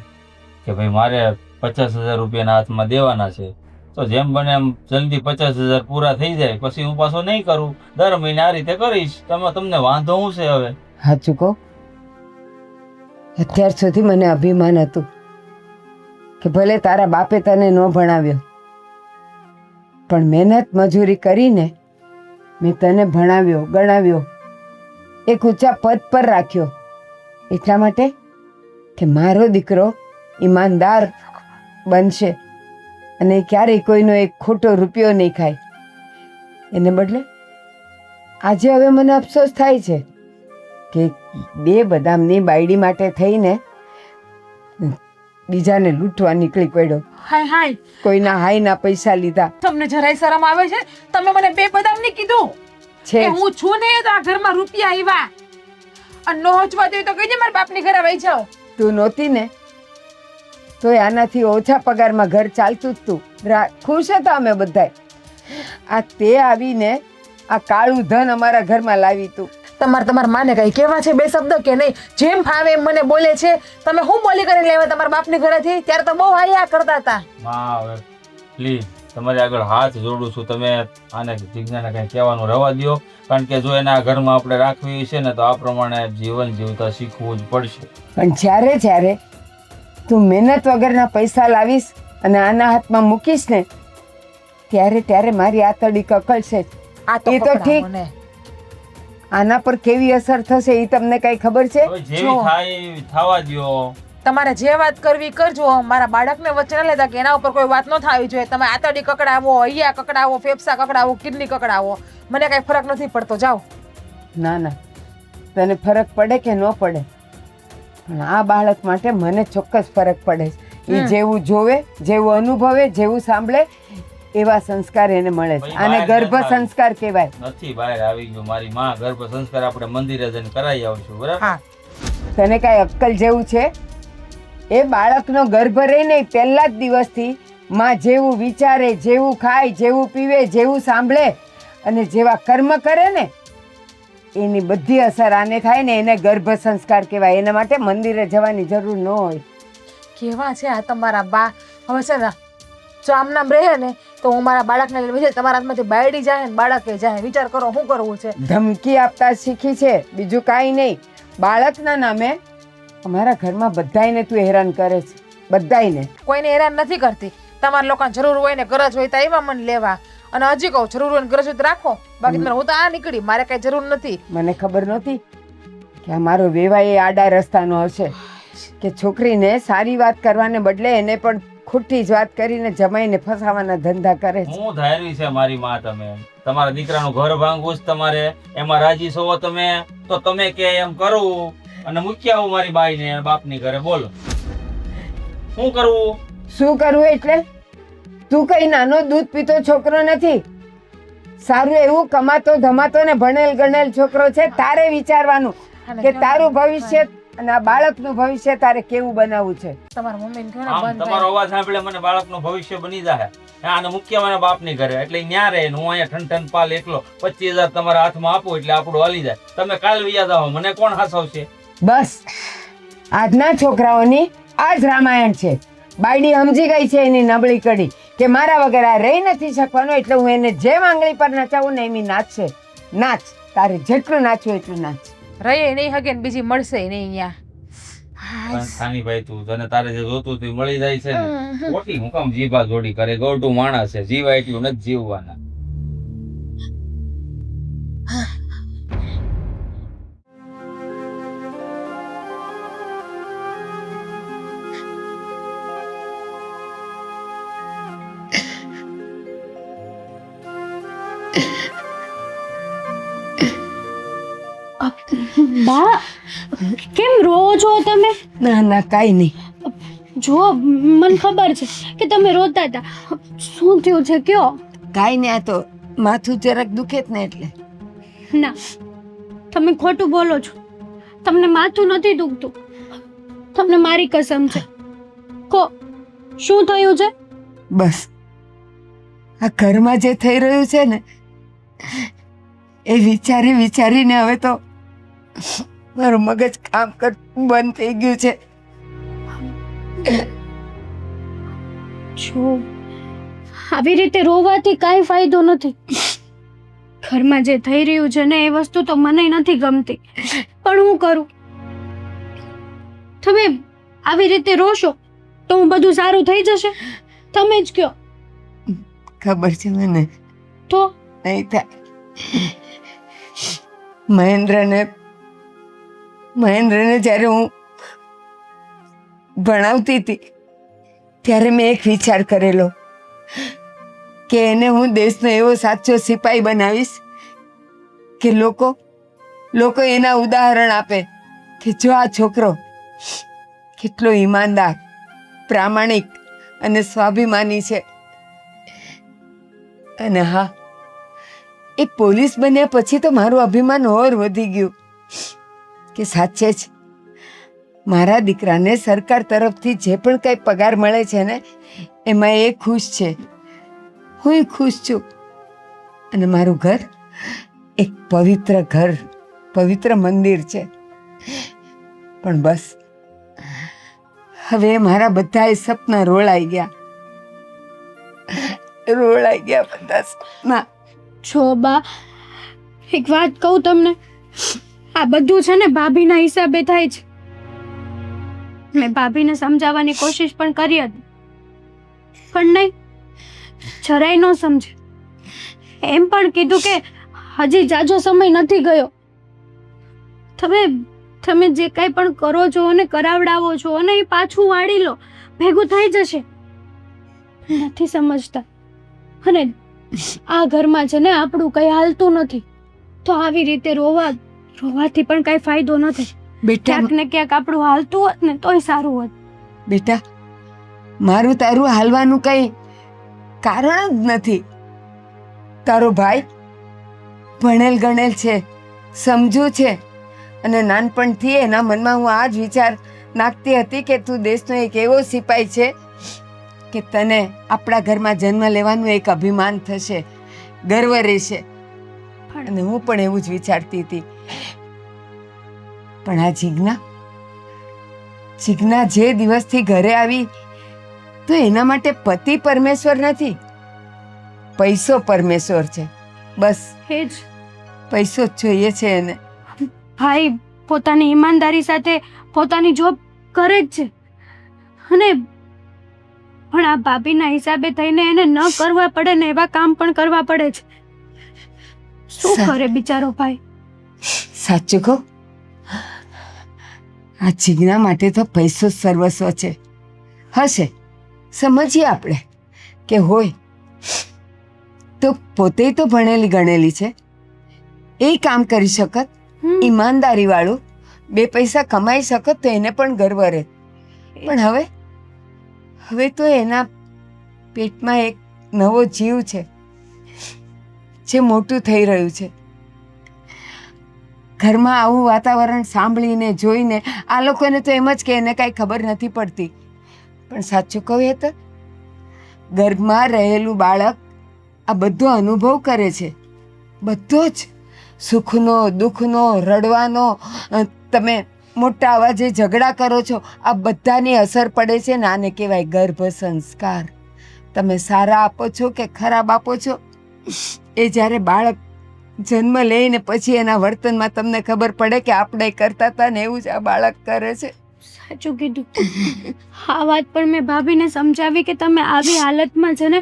કે ભાઈ મારે 50,000 રૂપિયાના હાથમાં દેવાના છે, તો જેમ બને એમ જલ્દી 50,000 પૂરા થઈ જાય પછી હું પાછો નહીં કરું, દર મહિને આ રીતે કરીશ. તમને વાંધો શું છે હવે? સાચું કહું, અત્યાર સુધી મને અભિમાન હતું કે ભલે તારા બાપે તને ન ભણાવ્યો, પણ મહેનત મજૂરી કરીને મેં તને ભણાવ્યો, ગણાવ્યો, એક ઊંચા પદ પર રાખ્યો, એટલા માટે કે મારો દીકરો ઈમાનદાર બનશે અને ક્યારેય કોઈનો એક ખોટો રૂપિયો નહીં ખાય. એને બદલે આજે હવે મને અફસોસ થાય છે કે 2 બદામની બાયડી માટે થઈને બીજાને લૂંટવા નીકળી પડ્યો. હાય હાય, કોઈના હાઈના પૈસા લીધા તમને જરાય શરમ આવે છે? તમે મને 2 બદામ ની કીધું છે. કે હું છું ને તો આ ઘરમાં રૂપિયા આવ્યા. અને નો હોચવા તો કહીજે મારા બાપની ઘરે વહી જાઓ. તું નહોતી ને તોય આનાથી ઓછા પગારમાં ઘર ચાલતું જ તું. ખુશ હતા અમે બધાય. આ તે આવીને આ કાળું ધન અમારા ઘરમાં લાવી તું. તમારા માને કઈ કહેવા છે 2 શબ્દ કે નહીં? જેમ ફાવે એમ મને બોલે છે. તમે શું બોલી કરીને લેવા તમારા બાપની ઘરેથી? ત્યારે તો બહુ હાયા કરતા હતા. માં, હવે પ્લીઝ તમારી આગળ હાથ જોડું છું, તમે આને જિજ્ઞાને કંઈ કહેવાનું રવા દો, કારણ કે જો એના ઘરમાં આપણે રાખવી છે ને તો આ પ્રમાણે જીવન જીવતા શીખવું જ પડશે. પણ જ્યારે તું મહેનત વગરના પૈસા લાવીશ અને આના હાથમાં મૂકીશ ને ત્યારે મારી આતરડી કકળશે. આ તો એ તો પકડાવો ઠીક. ને. આના પર કેવી અસર થશે એ તમને કઈ ખબર છે? હવે જેવી થાય એવી થવા દ્યો. તમારે જે વાત કરવી કરજો, મારા બાળકને વચ્ચે ન લેતા કે એના ઉપર કોઈ વાત ન થવી જોઈએ. તમે આતરડી કકડાવો, અહીંયા કકડાવો, ફેફસા કકડાવો, કિડની કકડાવો, મને કઈ ફરક નથી પડતો. જાઓ. ના ના, તને ફરક પડે કે ન પડે, પણ આ બાળક માટે મને ચોક્કસ ફરક પડે છે. એ જેવું જોવે, જેવું અનુભવે, જેવું સાંભળે એવા સંસ્કાર એને મળે છે. આને ગર્ભ સંસ્કાર કહેવાય. નથી બહાર આવી ગયું મારી માં, ગર્ભ સંસ્કાર આપણે મંદિરે જઈને કરાવી આવશું, બરાબર? હા, તને કાંઈ અક્કલ જેવું છે? એ બાળકનો ગર્ભ રહીને પહેલા જ દિવસથી માં જેવું વિચારે, જેવું ખાય, જેવું પીવે, જેવું સાંભળે અને જેવા કર્મ કરે ને એની બધી અસર આને થાય ને એને ગર્ભ સંસ્કાર કહેવાય. એના માટે મંદિરે જવાની જરૂર ન હોય. કેવા છે આ તમારા બા. હવે છે ને જો આમ નામ રહે ને તો હું મારા બાળકને લઈને વિચાર તમારા હાથમાંથી બાયડી જાય ને બાળકે જાય. વિચાર કરો શું કરવું છે. ધમકી આપતા શીખી છે, બીજું કાંઈ નહીં. બાળકના નામે અમારા ઘરમાં બધાયને તું હેરાન કરે છે, બધાયને. કોઈને હેરાન નથી કરતી. તમારા લોકોને જરૂર હોય ને ગરજ હોય તો એવા મને લેવા. અને હજી કહું, જરૂર હોય ને ગરજ હોય તો રાખો, બાકી હું તો આ નીકળી, મારે કઈ જરૂર નથી. મને ખબર નહોતી કે આ મારો વેવાય એ આડા રસ્તાનો હશે, કે છોકરીને સારી વાત કરવાને બદલે એને પણ ખોટી જ વાત કરીને જમાઈને ફસાવાના ધંધા કરે છે. હું ધારવી છે મારી માં, તમે તમારા દીકરાનું ઘર ભાંગવું જ તમારે, એમાં રાજી છો તમે તો તમે કે એમ કરવું અને મૂકી આવું મારી બાઈ ને બાપની ઘરે. બોલો શું કરવું? શું કરવું એટલે? તું કઈ નાનો દૂધ પીતો છોકરો નથી. સારું એવું કમાતો ધમાતો ને ભણેલ ગણેલ છોકરો છે. તારે વિચારવાનું કે તારું ભવિષ્ય અને આ બાળકનું ભવિષ્ય તારે કેવું બનાવવું છે. તમારા મમ્મીને કહો ને આમ બંધ તમારો અવાજ સાંભળે મને બાળકનું ભવિષ્ય બની જાય. આને મૂક્યા મારા બાપની ઘરે એટલે ન્યા રહે ને હું અહીંયા ઠન પાલ એકલો 25,000 તમારા હાથમાં આપું એટલે આપણું હાલી જાય. તમે કાલ વિયા જાઓ, મને કોણ હાસવશે? બસ આજના છોકરાઓની આ જ રામાયણ છે. બાયડી સમજી ગઈ છે એની નબળી કડી કે મારા વગર આ રહી નથી શકવાનો, એટલે હું એને જેમ આંગળી પર નચાવું ને એમ નાચશે. નાચ, તારે જેટલું નાચવું એટલું નાચ. રહે નહીં હગે ને બીજી મળશે નહીં અહીંયા. ખાની ભાઈ તું તને તારે જે જોતું તે મળી જાય છે ને. ખોટી હું કામ જીભા જોડી કરે? ગોટું માણસ છે, જીવા એટલું નથી જીવવાના. બા, કેમ રોવો છો તમે? ના ના કાંઈ નહીં. જો મને ખબર છે કે તમે રોતા હતા. શું થયું છે કયો? કાંઈ નહીં, આ તો માથું જરાક દુખે જ ને એટલે. ના, તમે ખોટું બોલો છો. તમને માથું નથી દુખતું. તમને મારી કસમ છે. કો શું થયું છે? બસ આ ઘરમાં જે થઈ રહ્યું છે ને એ વિચારી વિચારીને હવે તો મારું મગજ કામ કરતું બંધ થઈ ગયું છે. જો આવી રીતે રોવાથી કાંઈ ફાયદો નથી. ઘરમાં જે થઈ રહ્યું છે ને એ વસ્તુ તો મને નથી ગમતી, પણ હું કરું? તમે આવી રીતે રોશો તો હું બધું સારું થઈ જશે? તમે જ કહો. ખબર છે મને તો નહીં થાય. મહેન્દ્રને જ્યારે હું ભણાવતી હતી ત્યારે મેં એક વિચાર કરેલો કે એને હું દેશનો એવો સાચો સિપાહી બનાવીશ કે લોકો એના ઉદાહરણ આપે કે જો આ છોકરો કેટલો ઈમાનદાર, પ્રામાણિક અને સ્વાભિમાની છે. અને હા, એ પોલીસ બન્યા પછી તો મારું અભિમાન ઓર વધી ગયું કે સાચે જ મારા દીકરાને સરકાર તરફથી જે પણ કંઈ પગાર મળે છે ને એમાં એ ખુશ છે, હું ખુશ છું. અને મારું ઘર એક પવિત્ર ઘર, પવિત્ર મંદિર છે. પણ બસ હવે મારા બધા સપના રોળાઈ ગયા બધા સપના. છો બા, એક વાત કહું તમને, આ બધું છે ને ભાભીના હિસાબે થાય છે. મેં ભાભીને સમજાવવાની કોશિશ પણ કરી હતી, પણ નહીં, જરાય ન સમજે. એમ પણ કીધું કે હજી જાજો સમય નથી ગયો. તમે જે કાંઈ પણ કરો છો અને કરાવડાવો છો અને એ પાછું વાળી લો, ભેગું થઈ જશે. નથી સમજતા. અને આ ઘરમાં છે ને આપણું કંઈ હાલતું નથી, તો આવી રીતે રોવાથી પણ કાંઈ ફાયદો નથી. બેટા ક્યાંક ને ક્યાંક આપણું હાલતું હોત ને તોય સારું હોત. બેટા મારું તારું હાલવાનું કઈ કારણ જ નથી. તારો ભાઈ ભણેલ ગણેલ છે, સમજુ છે, અને નાનપણથી એના મનમાં હું આ જ વિચાર નાખતી હતી કે તું દેશનો એક એવો સિપાહી છે કે તને આપણા ઘરમાં જન્મ લેવાનું એક અભિમાન થશે, ગર્વ રહેશે. અને હું પણ એવું જ વિચારતી હતી. પણ આ જીજ્ઞા જે દિવસથી ઘરે આવી તો એના માટે પતિ પરમેશ્વર નથી, પૈસો પરમેશ્વર છે. બસ એ જ પૈસો જ જોઈએ છે એને. ભાઈ પોતાની ઈમાનદારી સાથે પોતાની જોબ કરે જ છે, અને પણ આ ભાભીના હિસાબે થઈને એને ન કરવા પડે ને એવા કામ પણ કરવા પડે છે. શું કરે બિચારો ભાઈ. સાચું કહું, આ જીજ્ઞા માટે તો પૈસો જ સર્વસ્વ છે. હશે, સમજીએ આપણે કે હોય તો પોતે તો ભણેલી ગણેલી છે, એ કામ કરી શકત, ઈમાનદારી વાળું 2 પૈસા કમાઈ શકત તો એને પણ ગર્વ રહે. પણ હવે તો એના પેટમાં એક નવો જીવ છે જે મોટું થઈ રહ્યું છે. ઘરમાં આવું વાતાવરણ સાંભળીને જોઈને આ લોકોને તો એમ જ કે એને કાંઈ ખબર નથી પડતી. પણ સાચું કહું એ તો ગર્ભમાં રહેલું બાળક આ બધો અનુભવ કરે છે, બધો જ, સુખનો, દુઃખનો, રડવાનો. તમે મોટા અવાજે ઝઘડા કરો છો, આ બધાની અસર પડે છે ને આને કહેવાય ગર્ભ સંસ્કાર. તમે સારા આપો છો કે ખરાબ આપો છો એ જ્યારે બાળક જન્મ લઈને પછી એના વર્તનમાં તમને ખબર પડે કે આપણે કરતા હતા ને એવું જ આ બાળક કરે છે. સાચું કીધું. આ વાત પણ મેં ભાભીને સમજાવી કે તમે આવી હાલતમાં છે ને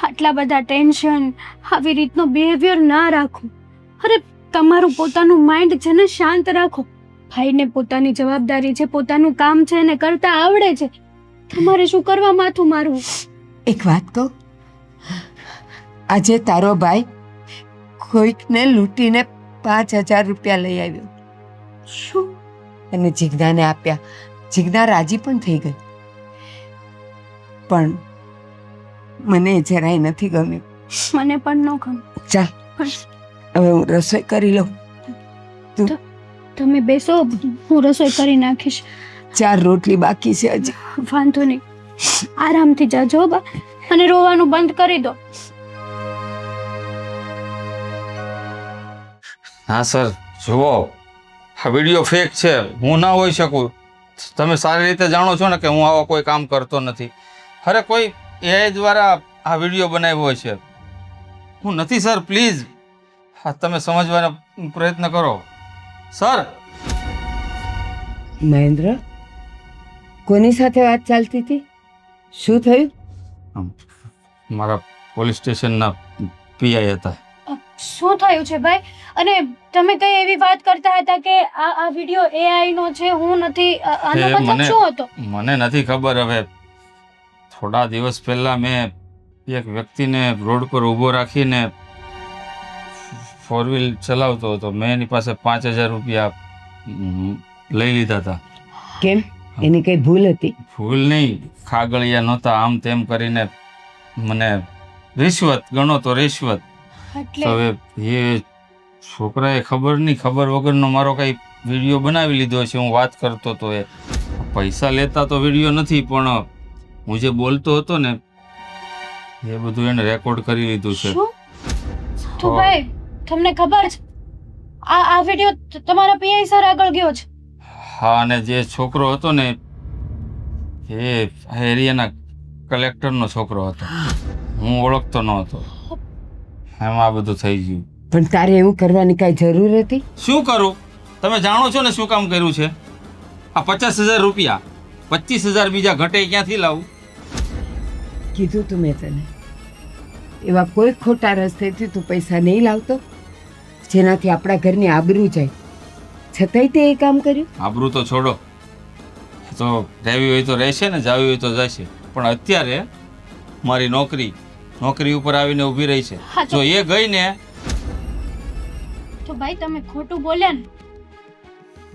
આટલા બધા ટેન્શન, આવી રીતનો બિહેવિયર ના રાખો. અરે તમારું પોતાનું માઇન્ડ છે ને શાંત રાખો. ભાઈને પોતાની જવાબદારી છે, પોતાનું કામ છે એને કરતા આવડે છે, તમારે શું કરવા માથું મારવું. એક વાત કહું, આજે તારો ભાઈ કોઈકને લૂંટીને 5,000 રૂપિયા લઈ આવ્યો. શું? અને જીજ્ઞાને આપ્યા. જીજ્ઞા રાજી પણ થઈ ગઈ, પણ મને જરાય નથી ગમ્યું. મને પણ ન ગમે. ચાલ હવે હું રસોઈ કરી લઉં. તમે બેસો, હું રસોઈ કરી નાખીશ. 4 રોટલી બાકી છે હજી. વાંધો નહીં, આરામથી જાજો બા, અને રોવાનું બંધ કરી દો. હા સર, જુઓ આ વિડીયો ફેક છે, હું ના હોઈ શકું. તમે સારી રીતે જાણો છો ને કે હું આવા કોઈ કામ કરતો નથી. અરે કોઈ AI દ્વારા આ વિડીયો બનાવ્યો છે, હું નથી સર. પ્લીઝ હા તમે સમજવાનો પ્રયત્ન કરો સર. મહેન્દ્ર, કોની સાથે વાત ચાલતી હતી? શું થયું? મારા પોલીસ સ્ટેશનના PI હતા. શું થયું છે ભાઈ? અને તમે કઈ એવી વાત કરતા હતા કે આ વિડીયો AI નો છે, હું નથી, આનો મતલબ શું હતો? મને નથી ખબર. હવે થોડા દિવસ પહેલા મેં એક વ્યક્તિને રોડ પર ઊભો રાખીને 4 વ્હીલ ચલાવતો હતો. મેં એની પાસે 5,000 રૂપિયા લઈ લીધા હતા. કેમ, એની કઈ ભૂલ હતી? ભૂલ નહીં, ખાગળિયા નહોતા, આમ તેમ કરીને મને રિશ્વત ગણો તો રિશ્વત. તો હવે એ છોકરાએ ખબર વગરનો મારો કઈ વિડીયો બનાવી લીધો છે. હું વાત કરતો તો એ પૈસા લેતા તો વિડીયો નથી, પણ હું જે બોલતો હતો ને એ બધું એને રેકોર્ડ કરી લીધું છે. તો ભાઈ તમને ખબર છે આ વિડીયો તમારા PI સર આગળ ગયો છે? હા, અને જે છોકરો હતો ને એ એરિયાના કલેક્ટરનો છોકરો હતો, હું ઓળખતો ન હતો. એમાં આ બધું થઈ ગયું. પણ તારે એવું કરવાની કઈ જરૂર હતી? શું કરું? તમે જાણો છો ને શું કામ કર્યું છે? આ 50,000 રૂપિયા, 25,000 બીજા ઘટે ક્યાંથી લાવું? કીધું તું મેં તને, એવા કોઈ ખોટા રસ્તેથી તું પૈસા નહીં લાવતો જેનાથી આપણા ઘરની આબરૂ જાય, છતાંય તે એ કામ કર્યું. આબરૂ તો છોડો, એ તો રહેવી હોય તો રહેશે ને, જાવી હોય તો જશે, પણ અત્યારે મારી નોકરી ઉપર આવીને ઊભી રહી છે. હા તો- જો એ ગઈ ને, તો ભાઈ તમે ખોટું બોલ્યા ને.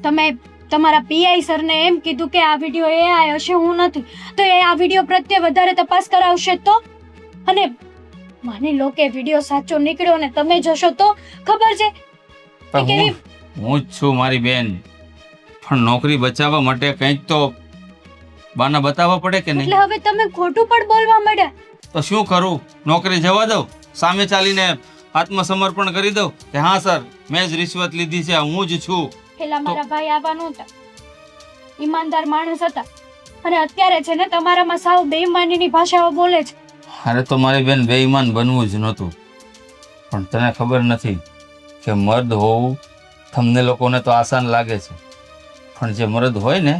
તમે તમારા પીઆઈ સરને એમ કીધું કે આ વિડીયો એ હશે, હું નથી, તો એ આ વિડીયો પ્રત્યે વધારે તપાસ કરાવશે તો? અને માની લો કે વિડીયો સાચો નીકળ્યો ને તમે જશો તો ખબર છે કે પણ કેવી હું જ છું મારી બેન, પણ નોકરી બચાવવા માટે કંઈક તો બાના બતાવવા પડે કે નહીં? એટલે હવે તમે ખોટું પણ બોલવા માંડ્યા. તો શું કરું? નોકરી જવા દઉં? સામે ચાલીને આત્મસમર્પણ કરી દઉં કે હા સર, મેં જ રિશ્વત લીધી છે, હું જ છું? પેલા મારા ભાઈ આવા નહોતા, ઈમાનદાર માણસ હતા, અને અત્યારે છે ને તમારામાં સાવ બેઈમાનીની ભાષાઓ બોલે છે. અરે તો મારી બેન બેઈમાન બનવું જ નહોતું, પણ તને ખબર નથી કે મર્દ હોવું તમને લોકોને તો આસાન લાગે છે, પણ જે મર્દ હોય ને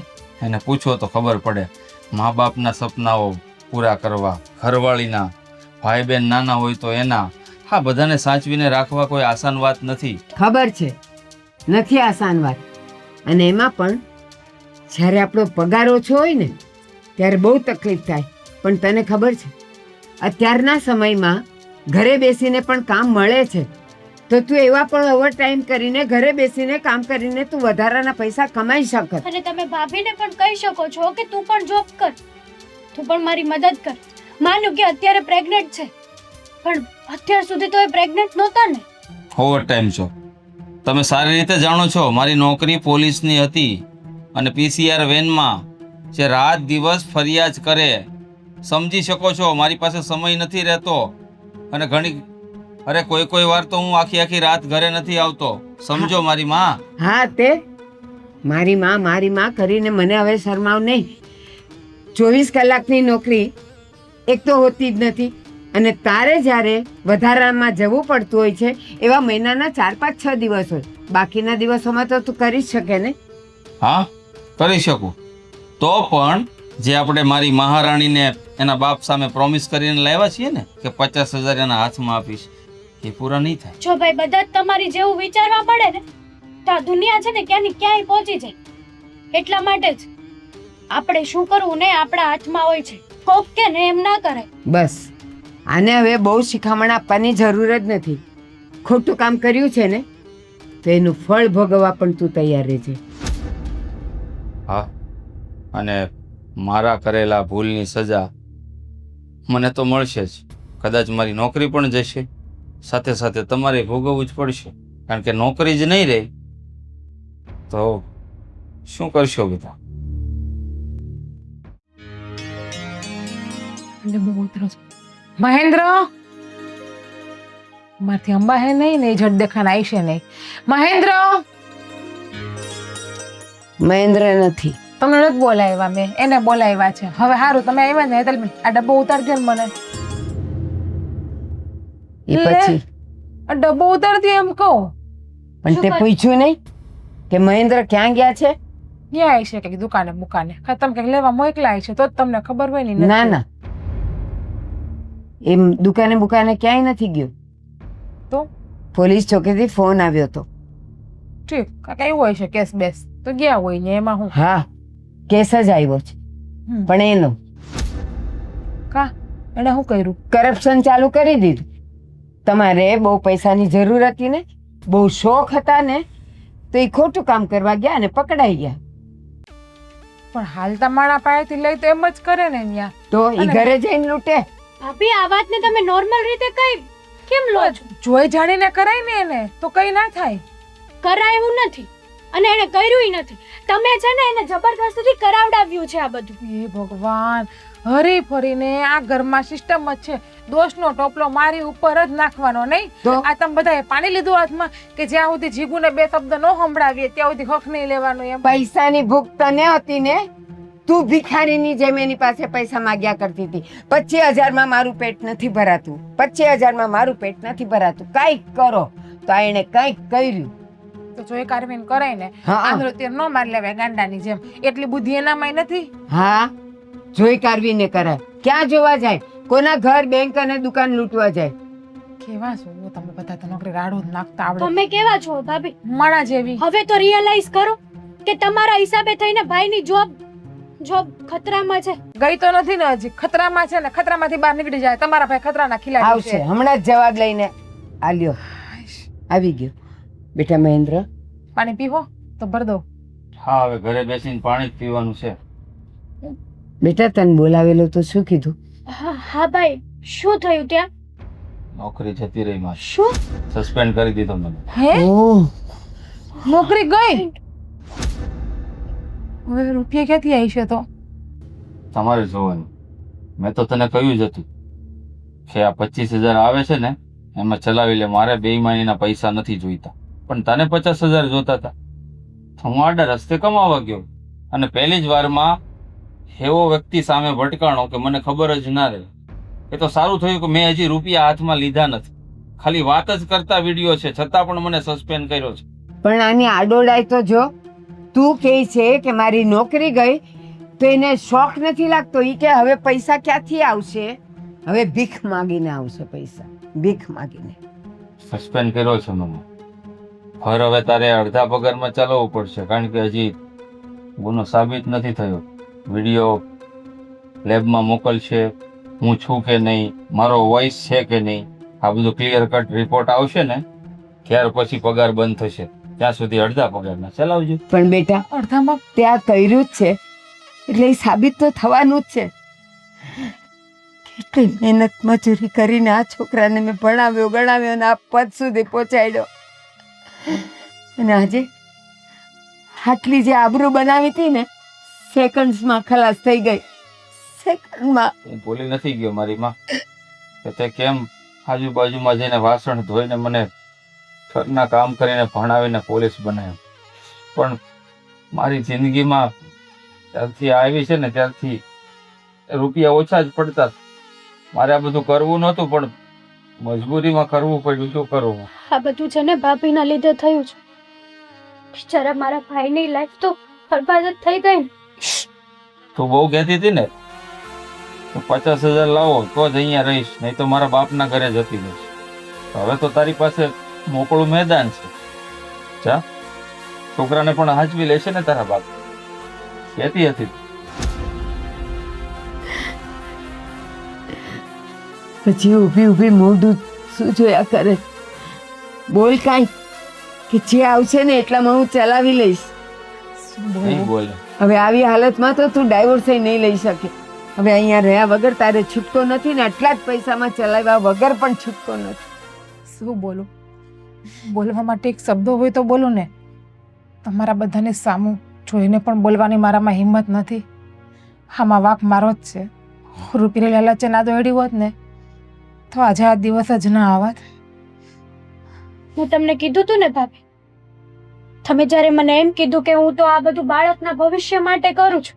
એને પૂછો તો ખબર પડે. મા બાપના સપનાઓ પૂરા કરવા, ઘરવાળીના, ભાઈ બહેન નાના હોય તો એના, હા બધાને સાચવીને રાખવા કોઈ આસાન વાત નથી. ખબર છે, નથી આસાન વાત. અને એમાં પણ જ્યારે આપણો પગાર ઓછો હોય ને ત્યારે બહુ તકલીફ થાય. પણ તને ખબર છે, અત્યારના સમયમાં ઘરે બેસીને પણ કામ મળે છે, તો તું એવા પણ ઓવરટાઈમ કરીને ઘરે બેસીને કામ કરીને તું વધારાના પૈસા કમાઈ શકત. અને તમે ભાભીને પણ કહી શકો છો કે તું પણ જોબ કર, તું પણ મારી મદદ કર. માનું કે અત્યારે પ્રેગ્નેન્ટ છે, પણ અત્યાર સુધી તો એ પ્રેગ્નેન્ટ નહોતા ને. ઓવર ટાઈમ છો. તમે સારી રીતે જાણો છો, મારી નોકરી પોલીસની હતી અને પીસીઆર વેનમાં જે રાત દિવસ ફરિયાદ કરે. સમજી શકો છો, મારી પાસે સમય નથી રહેતો, અને કોઈ વાર તો હું આખી રાત ઘરે નથી આવતો. સમજો મારી માં. હા, તે મારી માં કરીને મને હવે શરમાવ નહીં. 24 કલાકની નોકરી એક તો હોતી જ નથી, અને તારે જ્યારે વધારામાં જવું પડતું હોય છે એવા મહિનાના 4, 5, 6 દિવસ હોય. બાકીના દિવસોમાં તો તું કરી જ શકે ને. હા, કરી શકું, તો પણ જે આપણે મારી મહારાણીને એના બાપ સામે પ્રોમિસ કરીને લાવ્યા છીએ ને કે 50,000 એના હાથમાં આપીશ, એ પૂરા નહીં થાય. જો ભાઈ બધા જ તમારી જેવું વિચારવા પડે ને તો આ દુનિયા છે ને ક્યાંની ક્યાંય પહોંચી જાય. એટલા માટે જ આપણે શું કરવું ને આપણા હાથમાં હોય છે. કોક કે ને એમ ના કરે. બસ આને હવે બહુ શિખામણ આપવાની જરૂર જ નથી. ખોટું કામ કર્યું છે ને તો એનું ફળ ભોગવવા પણ તું તૈયાર રહેજે. હા, અને મારા કરેલા ભૂલની સજા મને તો મળશે જ. કદાચ મારી નોકરી પણ જશે, સાથે સાથે તમારે ભોગવવું જ પડશે, કારણ કે નોકરી જ નહીં રહે તો શું કરશો બધા? મહેન્દ્ર, મારથી અંબા હે નહીં ને ઝટ દેખાને આવીશે નહીં. મહેન્દ્ર નથી. તમને નથી બોલાવ્યા, મેં એને બોલાવ્યા છે. હવે સારું તમે આવ્યા ને એટલે આ ડબ્બો ઉતારજો ને મને. એ પછી આ ડબ્બો ઉતારતી એમ કહું. પણ તે પૂછ્યું નહીં કે મહેન્દ્ર ક્યાં ગયા છે? ક્યાં આવી છે કે દુકાને બુકાને? તમે કંઈક લેવા મોકલાય છે તો જ તમને ખબર હોય ને. ના ના, એમ દુકાને બુકાને ક્યાંય નથી ગયો. તો પોલીસ ચોકીથી ફોન આવ્યો હતો. ઠીક, કાંઈક એવું હોય છે કેસ બેસ તો ગયા હોય ને એમાં હું. હા, કેસ જ આવ્યો છે, પણ એનો કા એને શું કર્યું? કરપ્શન ચાલુ કરી દીધું. તમારે બહુ પૈસાની જરૂર હતી ને, બહુ શોખ હતા ને, તો એ ખોટું કામ કરવા ગયા અને પકડાઈ ગયા. પણ હાલતા માણા પાસેથી લઈ તો એમ જ કરે ને ત્યાં. તો એ ઘરે જઈને લૂંટે. ભાભી આ વાતને તમે નોર્મલ રીતે કઈ કેમ લો છો? જોઈ જાણીને કરાય ને એને તો કઈ ના થાય. કરાયું નથી અને એને કર્યું નથી. તમે છે ને એને જબરદસ્તીથી કરાવડાવ્યું છે આ બધું. એ ભગવાન, હરી ફરીને આ ઘરમાં સિસ્ટમ જ છે, દોષનો ટોપલો મારી ઉપર જ નાખવાનો નહીં. તો આ તમે બધાએ પાણી લીધું હાથમાં કે જ્યાં સુધી જીગુને 2 શબ્દ ન સંભળાવીએ ત્યાં સુધી હક નહીં લેવાનું એમ. પૈસાની ભૂખ તને હતી ને, તું ભિખારીની જેમ એની પાસે પૈસા માંગ્યા કરતી હતી. 25,000માં મારું પેટ નથી ભરાતું, 25,000માં મારું પેટ નથી ભરાતું, કાંઈક કરો. તો આ એણે કાંઈક કર્યું તો જોઈ કારવીને કરાય ને. હા. આંધળો તીર ન મારી લેવાય ગાંડાની જેમ. એટલી બુદ્ધિ એનામાંય નથી. હા, જોઈ કાઢવીને કરાય. ક્યાં જોવા જાય? કોના ઘર, બેંક અને દુકાન લૂંટવા જાય? કેવા છો તમે બધા તો નોકરી રાડું જ નાખતા આવડે તમે કેવા છો ભાભી? માણા જેવી હવે તો રિયલાઇઝ કરો કે તમારા હિસાબે થઈને ભાઈની જોબ ખતરામાં છે. ગઈ તો નથી ને હજી ખતરામાં છે ને ખતરામાંથી બહાર નીકળી જાય તમારા ભાઈ ખતરાના ખિલાડી આવશે છે હમણાં જ જવાબ લઈને આલ્યો આવી ગયો બેટા મહેન્દ્ર. પાણી પીવો તો ભર દો. હા હવે ઘરે બેસીને પાણી જ પીવાનું છે. બેટા તને બોલાવેલો તો શું કીધું? હા ભાઈ, શું થયું ત્યાં? નોકરી જતી રહી મારી, શું? સસ્પેન્ડ કરી દીધો મને. હે ઓહ, નોકરી ગઈ? હવે રૂપિયા ક્યાંથી આવી છે? તો તમારે જોવાનું. મેં તો તને કહ્યું જ હતું કે આ 25,000 આવે છે ને એમાં ચલાવી લે, મારે બેઈમાનીના પૈસા નથી જોઈતા. પણ તને 50,000 જોતા હતા તો હું આડા રસ્તે કમાવા ગયો અને પહેલી જ વારમાં એવો વ્યક્તિ સામે ભટકાણો કે મને ખબર જ ના રહે. એ તો સારું થયું કે મેં હજી રૂપિયા હાથમાં લીધા નથી, ખાલી વાત જ કરતા વિડીયો છે, છતાં પણ મને સસ્પેન્ડ કર્યો છે. પણ આની આડોડાય તો જો. તું કહે છે કે મારી નોકરી ગઈ તો એને શોખ નથી લાગતો. ઈ કે હવે પૈસા ક્યાંથી આવશે? હવે ભીખ માગીને આવશે પૈસા, ભીખ માગીને. સસ્પેન્ડ કર્યો છે મને. હવે તારે અડધા પગારમાં ચલાવવું પડશે, કારણ કે હજી ગુનો સાબિત નથી થયો. વિડીયો લેબમાં મોકલશે, હું છું કે નહીં, મારો વોઇસ છે કે નહીં, આ બધું ક્લિયર કટ રિપોર્ટ આવશે ને ત્યાર પછી પગાર બંધ થશે. ત્યાં સુધી અડધા પગારના ચલાવજો. પણ બેટા અડધામાં તે આ કર્યું જ છે એટલે એ સાબિત તો થવાનું જ છે. કેટલી મહેનત મજૂરી કરીને આ છોકરાને મેં ભણાવ્યો ગણાવ્યો અને આ પદ સુધી પહોંચાડ્યો, અને આજે આટલી જે આબરૂ બનાવી હતી ને સેકન્ડ્સમાં ખલાસ થઈ ગઈ. સેકન્ડમાં. હું ભૂલી નથી ગયો મારી માં કે તે કેમ આજુબાજુમાં જઈને વાસણ ધોઈને મને ઘરના કામ કરીને ભણાવીને પોલીસ બનાવ્યો. પણ મારી જિંદગીમાં ત્યારથી આવી છે ને ત્યારથી રૂપિયા ઓછા જ પડતા. મારે આ બધું કરવું નહોતું પણ મજબૂરીમાં કરવું પડ્યું. શું કરવું? આ બધું છે ને ભાભીના લીધે થયું છે. બિચારા મારા ભાઈની લાઈફ તો બરબાદ જ થઈ ગઈ. તું બહુ કહેતી હતી ને તો 50,000 લાવો તો જ અહીંયા રહીશ, નહીં તો મારા બાપના ઘરે જતી રહીશ. હવે તો તારી પાસે મોકળું મેદાન છે. જા, છોકરાને પણ હાચવી લેશે ને તારા બાપ. કહેતી હતી. પછી ઊભી ઊભી મોઢું શું જોયા કરે? બોલ કાંઈ, કે જે આવશે ને એટલામાં હું ચલાવી લઈશ. નહીં બોલે. હવે આવી હાલતમાં તો તું ડાયવોર્સ નહીં લઈ શકે. હવે અહીંયા રહ્યા વગર તારે છૂટકો નથી ને આટલા જ પૈસામાં ચલાવ્યા વગર પણ છૂટકો નથી. શું બોલું? બોલવા માટે એક શબ્દો હોય તો બોલું ને. તમારા બધાને સામું જોઈને પણ બોલવાની મારામાં હિંમત નથી. આમાં વાંક મારો જ છે. રૂપિયા લાલચે ના દોડી હોત ને તો આજે આ દિવસ જ ના આવત. હું તમને કીધું તું ને ભાભી, તમે જ્યારે મને એમ કીધું કે હું તો આ બધું બાળકના ભવિષ્ય માટે કરું છું,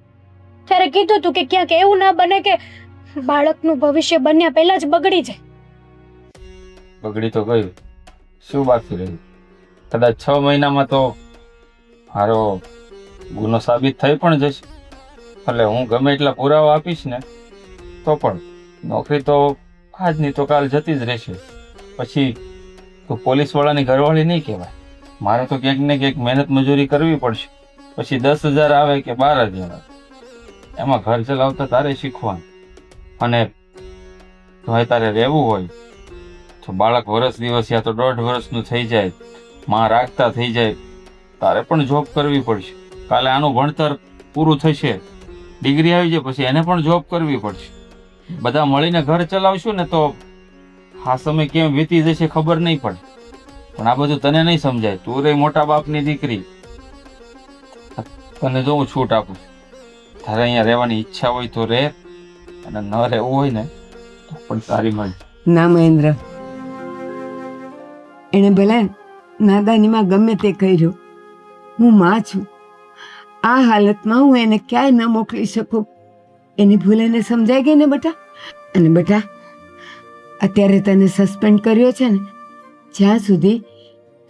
ત્યારે કીધું તું કે ક્યાંક એવું ના બને કે બાળકનું ભવિષ્ય બન્યા પહેલા જ બગડી જાય. બગડી તો ગયું, શું બાકી રહ્યું? કદાચ 6 મહિનામાં તો મારો ગુનો સાબિત થઈ પણ જશે. એટલે હું ગમે એટલા પુરાવા આપીશ ને તો પણ નોકરી તો આજની તો કાલ જતી જ રહેશે. પછી તો પોલીસવાળાની ઘરવાળી નહીં કહેવાય. મારે તો ક્યાંક ને ક્યાંક મહેનત મજૂરી કરવી પડશે. પછી 10,000 આવે કે 12,000 આવે, એમાં ઘર ચલાવતા તારે શીખવાનું. અને જો તારે રહેવું હોય તો બાળક વર્ષ દિવસ યા તો 1.5 વર્ષનું થઈ જાય, માં રાખતા થઈ જાય, તારે પણ જોબ કરવી પડશે. કાલે આનું ભણતર પૂરું થશે, ડિગ્રી આવી જાય પછી એને પણ જોબ કરવી પડશે. બધા મળીને ઘર ચલાવશું ને તો આ સમય કેમ વીતી જશે ખબર નહીં પડે. પણ આ બધું તને નહીં સમજાય. તું રે મોટા બાપની દીકરી, તને જો હું છૂટ આપું. તારે અહીંયા રહેવાની ઈચ્છા હોય તો રહે, અને ન રહેવું હોય ને તો પણ તારી મરજી. ના મહેન્દ્ર, એણે ભલે નાદાનીમાં ગમે તે કર્યું, હું માં છું. આ હાલતમાં હું એને ક્યાંય ન મોકલી શકું. એની ભૂલ એને સમજાઈ ગઈ ને બેટા. અને બેટા અત્યારે તને સસ્પેન્ડ કર્યો છે ને, જ્યાં સુધી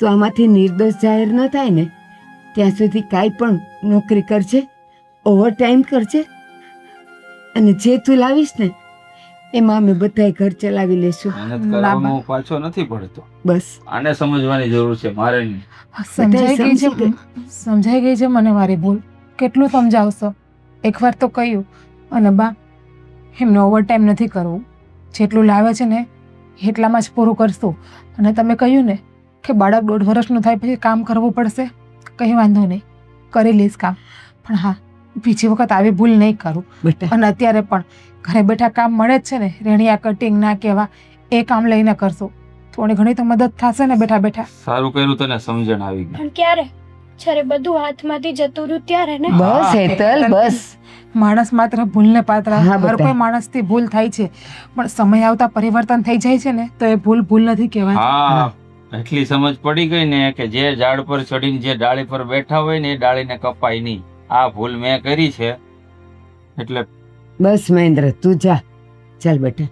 તું આમાંથી નિર્દોષ જાહેર ન થાય ને ત્યાં સુધી કાંઈ પણ નોકરી કરજે, ઓવર ટાઈમ કરજે, અને જે તું લાવીશ ને એમાં અમે બધાય ઘર ચલાવી લેશું. મહેનત ના, કરવામાં હું પાછો નથી પડતો. બસ આને સમજવાની જરૂર છે, મારે નહીં. સમજાઈ ગઈ છે સમજી સમજાઈ ગઈ છે મને મારી ભૂલ. કેટલું સમજાવશો? એકવાર તો કહ્યું. અને બા, એમને ઓવરટાઈમ નથી કરવું. જેટલું લાવે છે ને એટલામાં જ પૂરું કરશું. અને તમે કહ્યું ને કે બાળક 1.5 વર્ષનું થાય પછી કામ કરવું પડશે, કંઈ વાંધો નહીં, કરી લઈશ કામ. પણ હા, બીજી વખત આવી ભૂલ નહીં કરું. બેટા, અને અત્યારે પણ ઘરે બેઠા કામ મળે જ છે ને, રેણિયા કટિંગ ના કહેવા, એ કામ લઈને કરશું. થોડી ઘણી તો મદદ થશે ને બેઠા બેઠા. સારું કર્યું, તને સમજણ આવી ગઈ. પણ ક્યારે? જ્યારે બધું હાથમાંથી જતું રહ્યું ત્યારે ને. બસ હેતલ, બસ. માણસ માત્ર ભૂલને પાત્ર. હા, હર બેટા. કોઈ માણસથી ભૂલ થાય છે, પણ સમય આવતા પરિવર્તન થઈ જાય છે ને, તો એ ભૂલ નથી કહેવાય. હા, એટલી સમજ પડી ગઈ ને કે જે ઝાડ પર ચડીને જે ડાળી પર બેઠા હોય ને એ ડાળીને કપાય નહીં. આ ભૂલ મેં કરી છે એટલે બસ મહેન્દ્ર, તું જા. ચાલ બેટા.